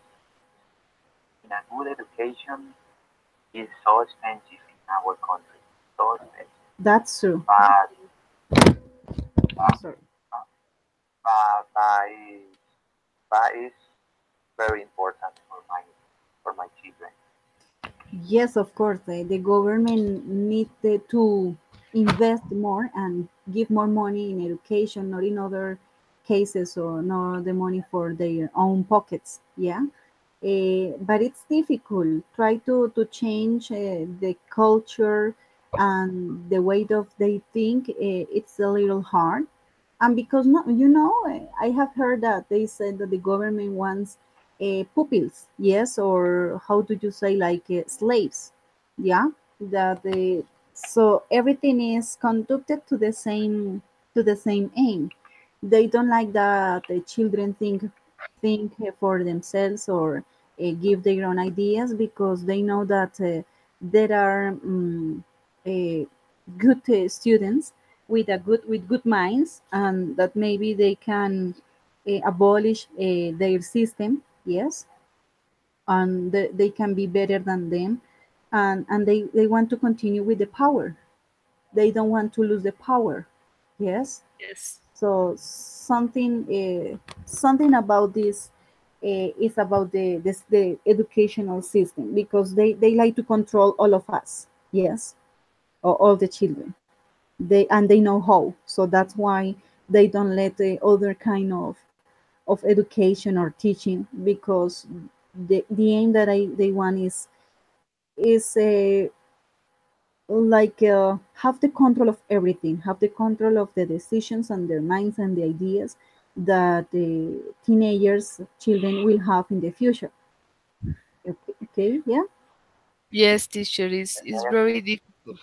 in a good education is so expensive in our country. So expensive. That's true. Sorry. But it's very important for my children. Yes, of course. The government need to invest more and give more money in education, not in other cases, or not the money for their own pockets. Yeah. But it's difficult. Try to change the culture and the way of they think. It's a little hard. And because, no, I have heard that they said that the government wants pupils, yes, or how do you say, like slaves, yeah, that they, so everything is conducted to the same aim. They don't like that the children think for themselves, or give their own ideas, because they know that there are uh, good students with good minds, and that maybe they can abolish their system, yes, and they can be better than them, and they want to continue with the power. They don't want to lose the power, yes. Yes. So something about this is about the educational system, because they like to control all of us, yes, or all the children. They know how, so that's why they don't let the other kind of education or teaching, because the aim that they want is like have the control of everything, have the control of the decisions and their minds and the ideas that the teenagers children will have in the future. Okay, okay, yeah. Yes, teacher, is very difficult.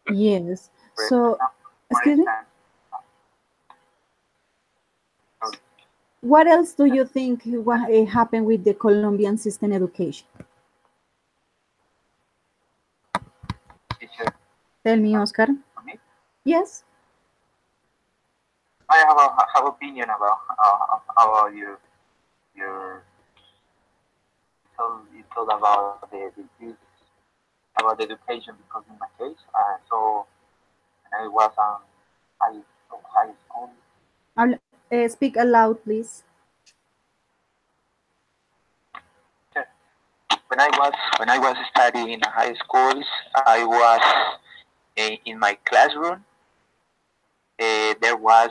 Yes. So For excuse me, instance, what else do you think what happened with the Colombian system education? teacher, Tell me, Oscar. for me, Yes. I have opinion about your you told about about the education, because in my case, so when I was high school, Speak aloud, please. sure. when I was studying in high schools, I was in my classroom. There was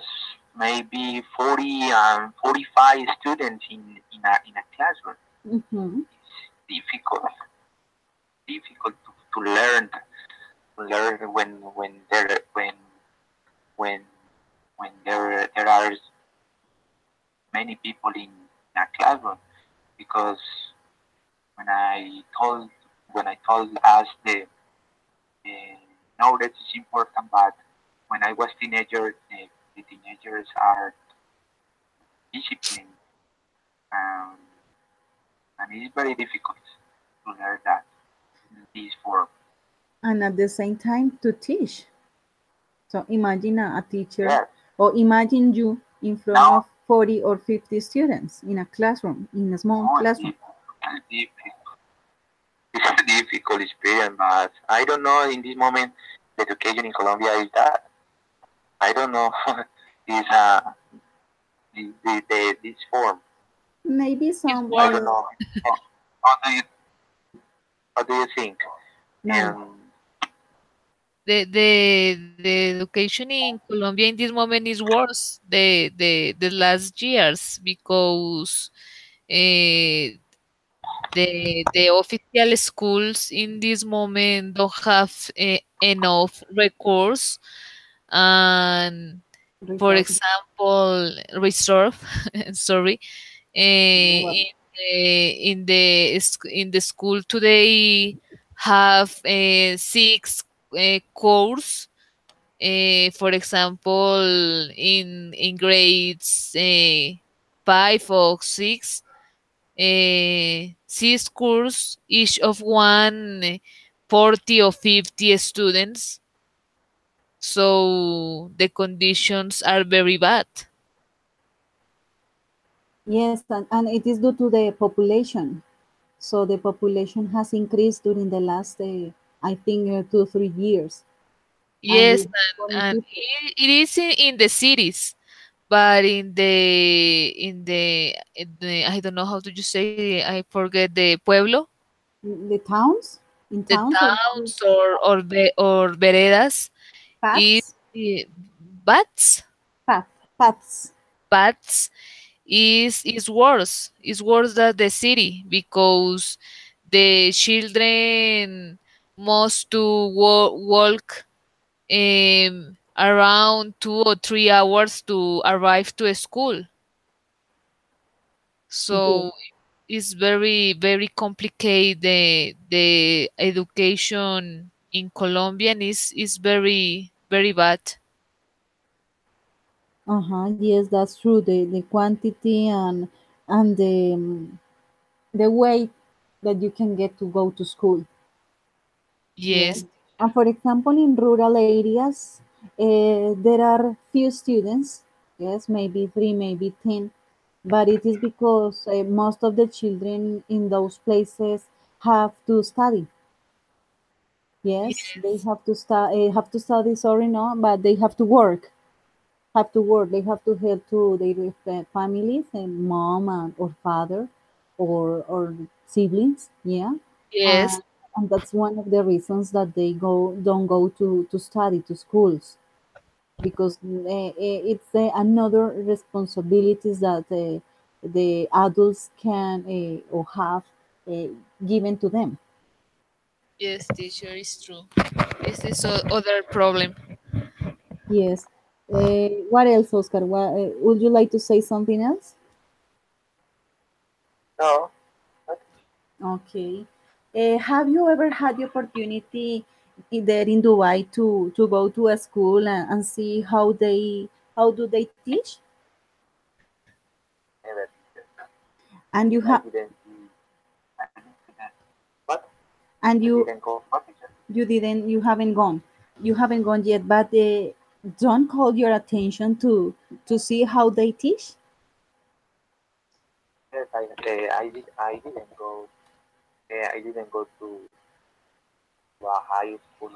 maybe 40 and 45 students in a classroom. Mm-hmm. It's difficult to learn when when there are many people in a classroom, because when I told us the knowledge is important, but when I was teenager, the teenagers are disciplined, um, and it's very difficult to learn that this form. And at the same time to teach. So imagine a teacher, Yes. or imagine you in front Now, of 40 or 50 students in a classroom, in a small classroom. It's a difficult experience, but I don't know in this moment the education in Colombia is that. I don't know. Is this form. Maybe some. I don't know. What do you think? No. The education in Colombia in this moment is worse the last years, because the official schools in this moment don't have enough recourse, and for Resources. example reserve sorry, Well, in the school today have six course, for example in grades 5 or 6, six course each of one 40 or 50 students, so the conditions are very bad. yes, and it is due to the population. So the population has increased during the last, I think, 2 3 years, and Yes, with many and people. it is in the cities, but in the I don't know how to you say, I forget, the pueblo, The towns, in the towns or towns or veredas, is paths, bats path, paths. bats is worse. Is worse than the city, because the children must to walk around 2 or 3 hours to arrive to a school. Yes. So it's very very complicated. The education in Colombian is very very bad. Yes, that's true. The quantity and the way that you can get to go to school. Yes. Yes, And for example, in rural areas, there are few students. Yes, maybe three, maybe 10, but it is because most of the children in those places have to study. Yes, they yes, have to study. Sorry, no, but they have to work. Have to work. They have to help to their families and mom or father or siblings. Yeah, yes, and, and that's one of the reasons that they don't go to study to schools, because it's another responsibilities that the adults can or have uh, given to them. yes, teacher, is true. This is other problem. Yes. What else, Oscar? Would you like to say something else? No. Okay. Have you ever had the opportunity there in Dubai to go to a school and see how do they teach? Never. And you I have didn't. I didn't see that. What? and I you didn't go. What teacher? you haven't gone. You haven't gone yet, but don't call your attention to see how they teach. Yes, I didn't go. I didn't go to a high school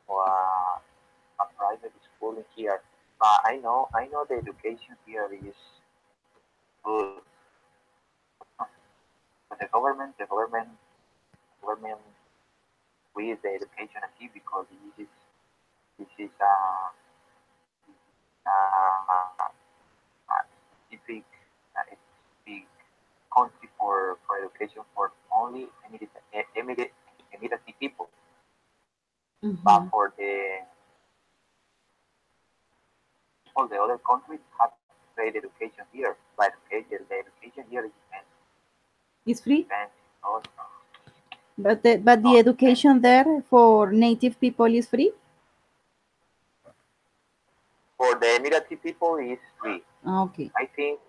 or a private school here. But I know the education here is good. But the government with the education aquí because this is a big big country for education for only Emirati people, but for the people the other countries have great education here, but the education here is expensive. It's free? Expensive also. But the education there for native people is free? For the Emirati people is free. Okay. I think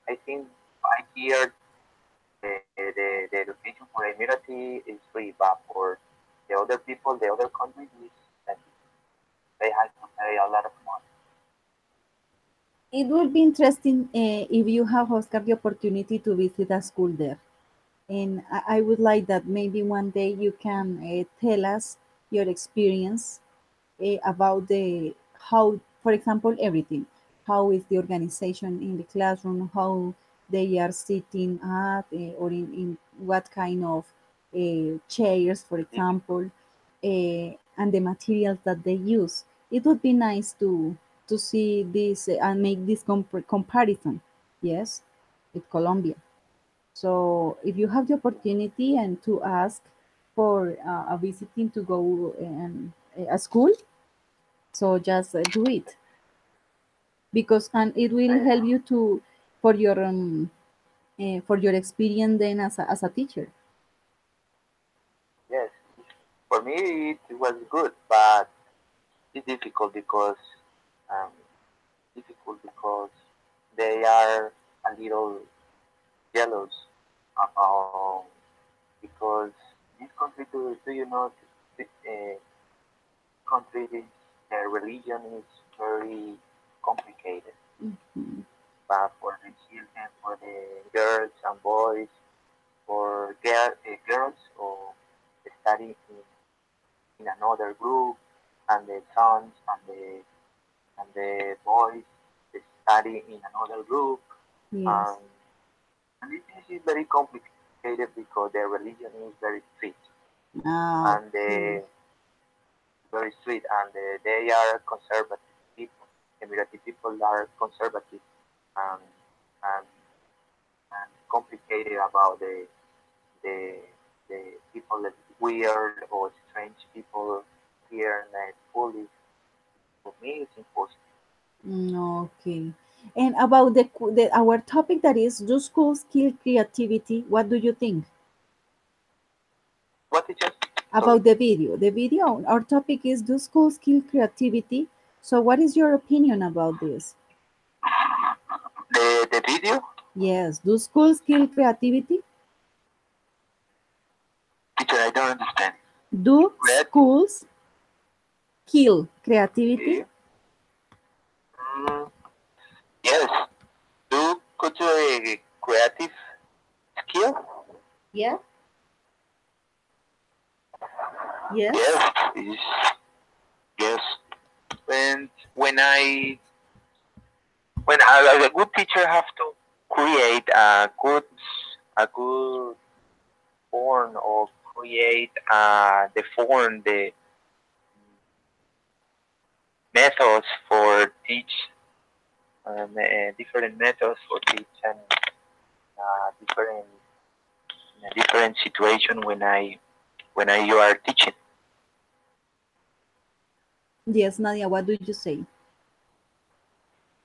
5 years the education for Emirati is free, but for the other people, the other countries is expensive. They have to pay a lot of money. It would be interesting if you have, Oscar, the opportunity to visit a school there. And I would like that maybe one day you can tell us your experience about how, for example, everything. How is the organization in the classroom? How they are sitting at, or in what kind of chairs, for example, and the materials that they use. It would be nice to see this and make this comparison. Yes, with Colombia. So if you have the opportunity and to ask for a visiting to go a school, so just do it, because and it will help you to for your experience then as a teacher. Yes, for me it was good, but it's um, difficult because they are a little jealous about because this country do you know country their religion is very complicated. Mhm. But for the children, for the girls and boys, for girls or study in another group, and the sons and the boys they study in another group, Yes. and this is very complicated because their religion is very strict Ah, and okay. they are conservative people. Emirati people are conservative and and, and complicated about the the people that weird or strange people here in the school is for me it's impossible. Okay. And about the our topic, that is, do schools kill creativity? What do you think What is just sorry about the video? The video, our topic is, do schools kill creativity? So what is your opinion about this? the video Yes, do schools kill creativity? teacher I don't understand. Do Creative. schools kill creativity? Mm, yes. Do culture a creative skill? Yeah. Yes. Yes. Yes. When when I when a good teacher have to create a good form or create the form the methods for teach different methods for teach and different in a different situation when I you are teaching. Yes, Nadia, what do you say?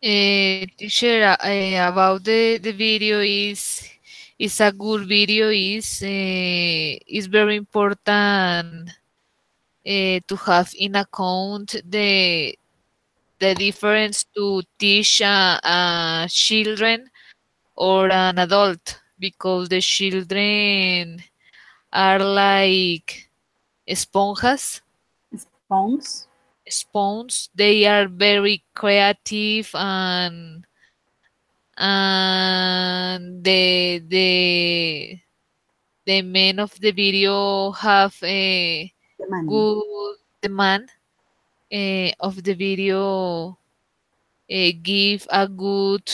Teacher, about the video is a good video is very important to have in account the difference to teach children or an adult, because the children are like esponjas, Sponks? spoons. They are very creative, and the men of the video have a The man. good, the man of the video give a good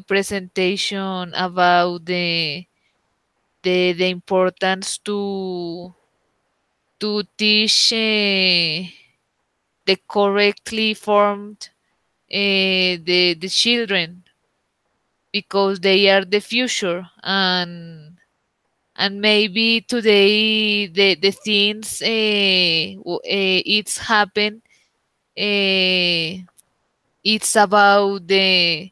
presentation about the the importance to teach the correctly formed the children, because they are the future. And maybe today the things it's happen, uh, it's about the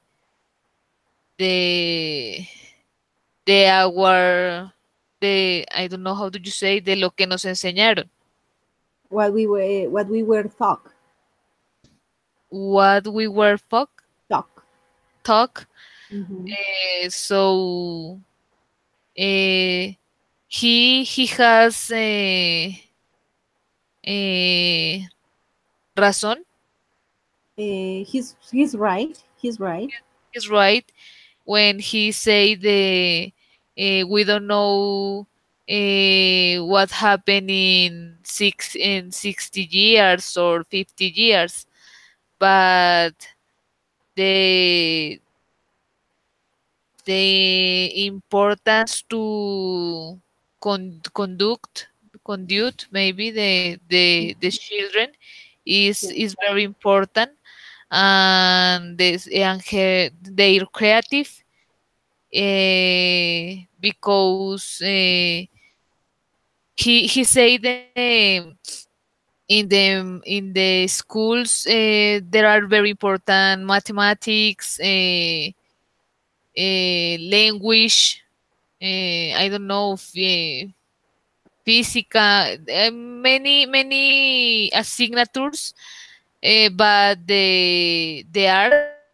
de our de I don't know how do you say, de lo que nos enseñaron, what we were what we were talk. talk. Mhm. So he has razón. He's right. He's right. He's right when he say the we don't know what happened in 60 years or 50 years, but the the importance to conduct maybe the children Yes. is very important. And this and their creative, because he say in the schools there are very important mathematics, language, I don't know, physica, many assignatures, but the arts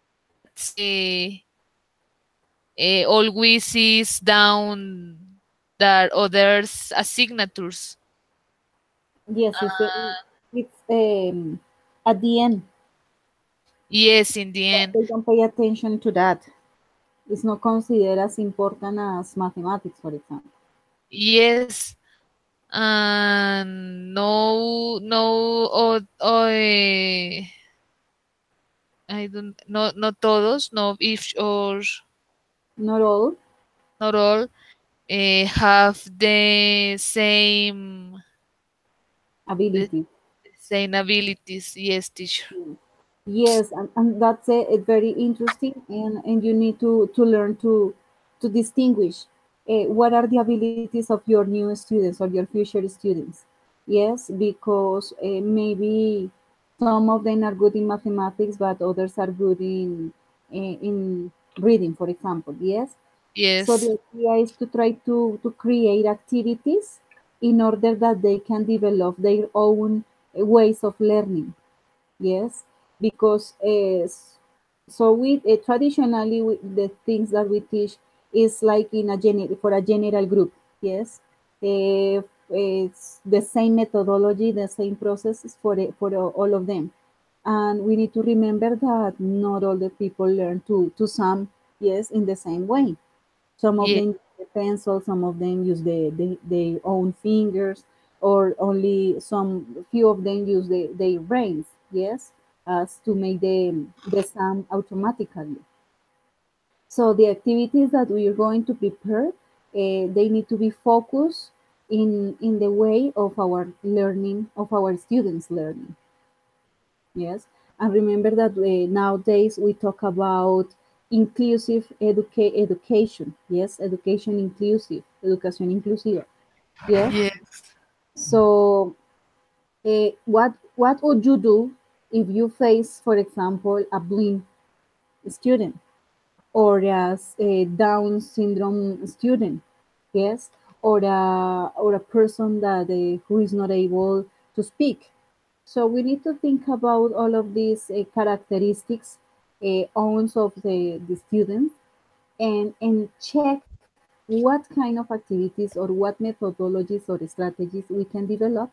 always is down that others assignatures. Yes. It's at the end Yes, in the end. they don't pay attention to that. It's not considered as important as mathematics, for example. Yes, and no, I don't, not todos, no, if or Not all not all have the ability. same abilities. Yes, teacher. Yes, and that's it, very interesting, and you need to learn to distinguish what are the abilities of your new students or your future students. Yes, because maybe some of them are good in mathematics, but others are good in reading, for example. Yes, so Yes, the idea is to try to create activities in order that they can develop their own ways of learning. Yes, because so we traditionally the things that we teach is like in a for a general group. Yes, it's the same methodology, the same processes for all of them, and we need to remember that not all the people learn to sum, yes, in the same way. Some of yes, them use the pencil, some of them use their own fingers, or only some few of them use their brains, yes, as to make the sum automatically. So the activities that we are going to prepare, they need to be focused in the way of our learning, of our students' learning. Yes, and remember that nowadays we talk about inclusive education. Yes, education inclusive, education inclusiva. Yes. yes, So, what would you do if you face, for example, a blind student or a Down syndrome student? Yes, or a person that who is not able to speak. So we need to think about all of these characteristics, owns of the students, and check what kind of activities or what methodologies or strategies we can develop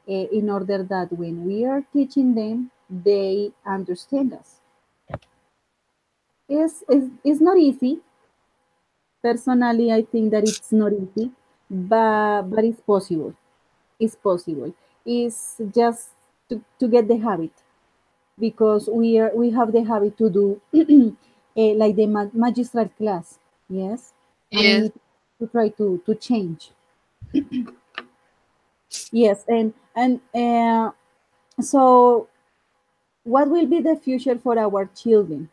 in order that when we are teaching them, they understand us. It's not easy. Personally, I think that it's not easy, but it's possible. It's possible. It's just to get the habit, because we have the habit to do like the magistral class. Yes, and we yes, need to try to change. Yes, and so what will be the future for our children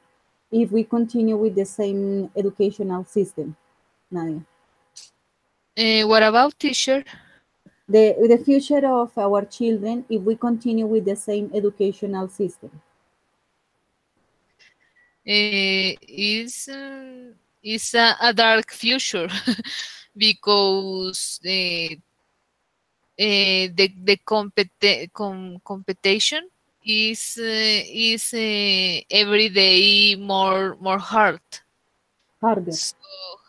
if we continue with the same educational system, Nadia? What about teacher? The future of our children if we continue with the same educational system. Is a dark future because competition is every day more Harder. so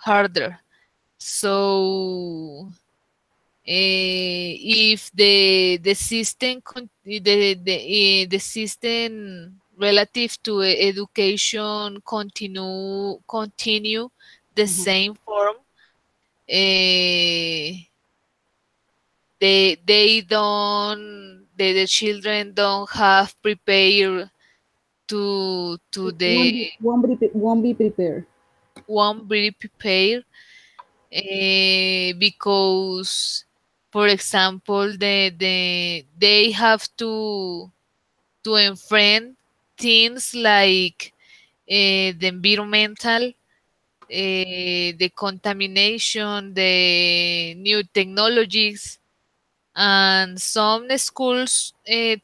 harder. So if the system the system relative to education continue the Mhm. same form, uh, they don't the children don't have prepared to the Won't be prepared. one very prepared, because for example they have to enfront things like the environmental, the contamination, the new technologies, and some schools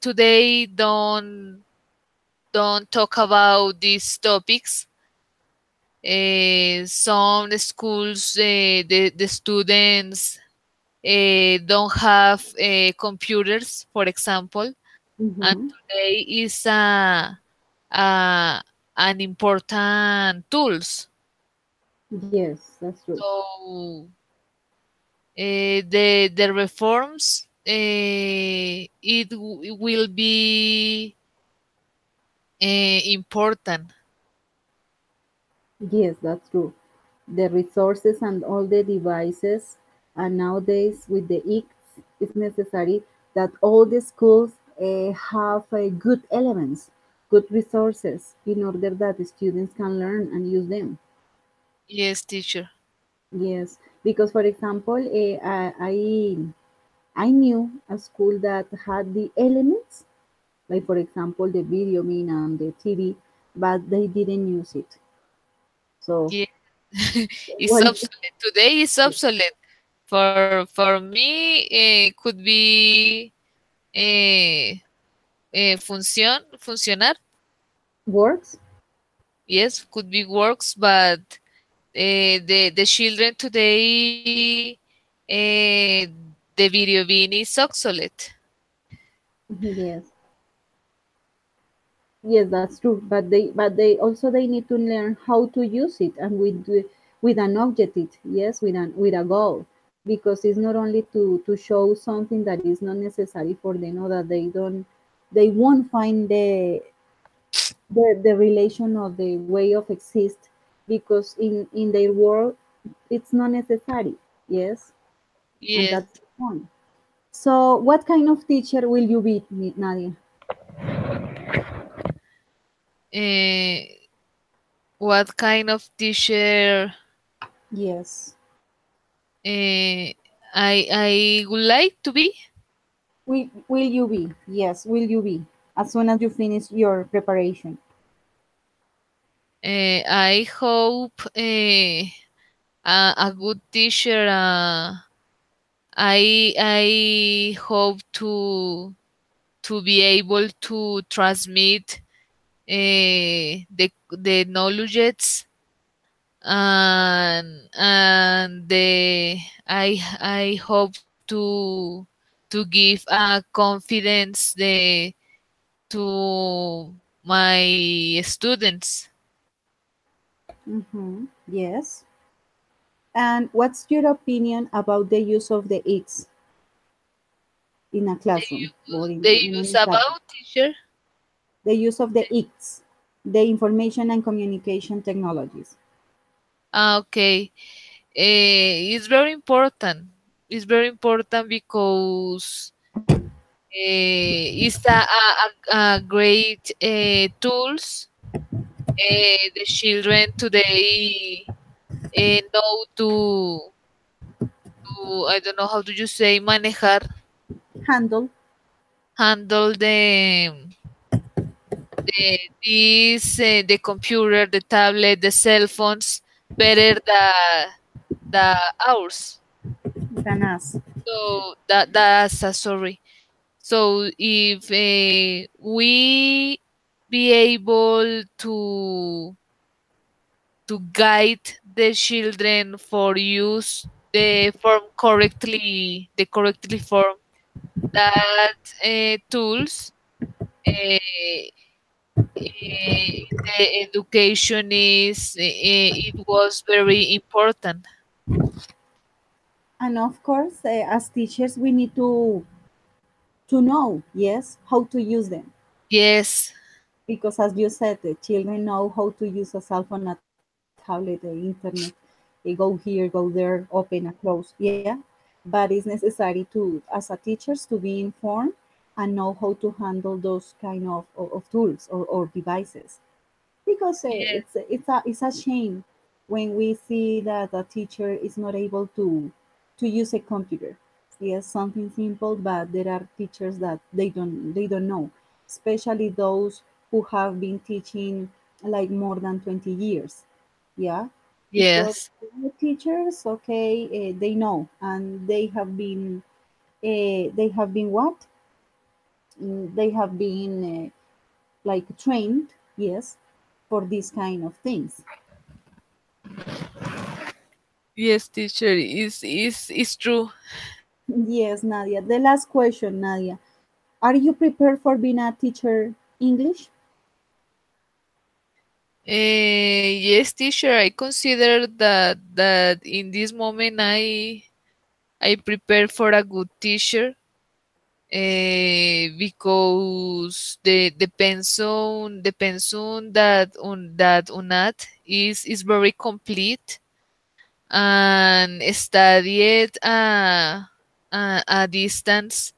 today don't talk about these topics. Some schools, the students don't have computers, for example, and Mm-hmm. today is a an important tools. Yes, that's true. So the reforms, it will be important. Yes, that's true. The resources and all the devices, and nowadays with the ICS, it's necessary that all the schools have good elements, good resources in order that the students can learn and use them. Yes, teacher. Yes, because for example, I knew a school that had the elements, like for example the video mean and the TV, but they didn't use it. So Yeah. It's what? obsolete. Today is obsolete. For me, could be funcionar. Works? Yes, could be works, but the children today, the video being is obsolete. Yes, yes, that's true. But they also they need to learn how to use it and with an objective. Yes, with a goal, because it's not only to show something that is not necessary for them or that they won't find the relation of the way of exist because in their world it's not necessary. Yes, and Yes. that's the point. So what kind of teacher will you be, Nadia? Uh, what kind of teacher Yes. I would like to be? Will you be? Yes, will you be? As soon as you finish your preparation. I hope a good teacher. I hope to be able to transmit the knowledge, and I hope to give a confidence to my students. Mm-hmm. Yes. And what's your opinion about the use of the X in a classroom or They in use any subject? about teacher. The use of the X, the information and communication technologies. Okay. It's very important. It's very important because it's a great tools. The children today know I don't know how do you say manejar, handle the computer, the tablet, the cell phones better the ours. than us. So that's sorry. So if we be able to guide the children for use the form correctly, the correctly form that tools, uh, the education is it was very important. And of course, as teachers, we need to know, yes, how to use them. Yes, Because as you said, the children know how to use a cell phone, a tablet, the internet. They go here, go there, open and close. Yeah, but it's necessary to, as a teachers, to be informed and know how to handle those kind of tools or devices. Because yes, it's a shame when we see that a teacher is not able to use a computer. Yes, something simple, but there are teachers that they don't know, especially those who have been teaching like more than 20 years. Yeah, because yes, the teachers, okay, they know and they have been what? They have been like trained, yes, for these kind of things. yes, teacher, is true. Yes, Nadia. The last question, Nadia. Are you prepared for being a teacher English? Yes, teacher. I consider that in this moment I prepare for a good teacher. Because the pensum that UNAT is very complete and studied a distance.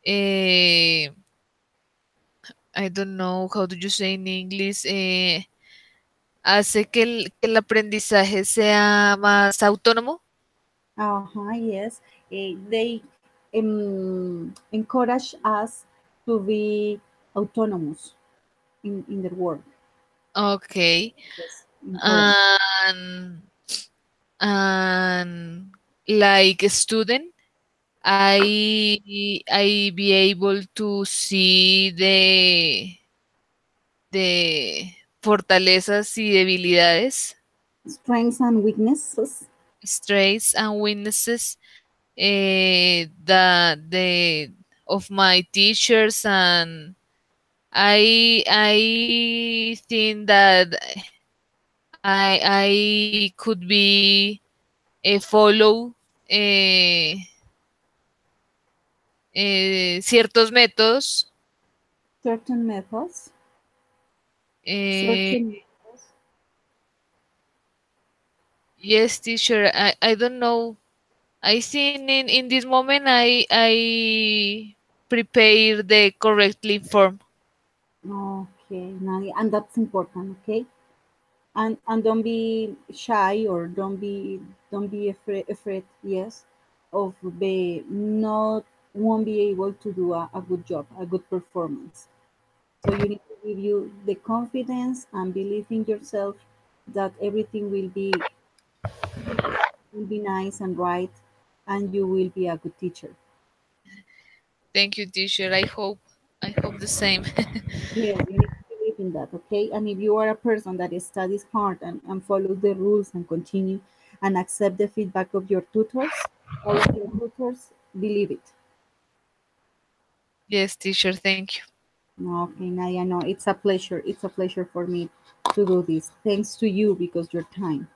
Uh, I don't know how do you say in English. Hace que el aprendizaje sea más autónomo. Yes. They encourage us to be autonomous in their work. Okay. Yes, encourage. And and like a student, I be able to see the fortalezas y debilidades, Strengths and weaknesses. strengths and weaknesses, the of my teachers, and I think that I could be follow eh, ciertos métodos. Certain methods. eh, Certain. yes, teacher. I don't know. I think in this moment I prepare the correctly form. Okay, Nadia, and that's important. Okay, and don't be shy or don't be afraid, yes, of be not won't be able to do a good job, a good performance. So you need to give you the confidence and believe in yourself that everything will be nice and right, and you will be a good teacher. Thank you, teacher. I hope the same. Yes, you need to believe in that, okay? And if you are a person that studies hard and follows the rules and continue and accept the feedback of your tutors, all of your tutors, believe it. Yes, teacher. Thank you. Okay, Nadia, no, it's a pleasure. It's a pleasure for me to do this. Thanks to you because your time.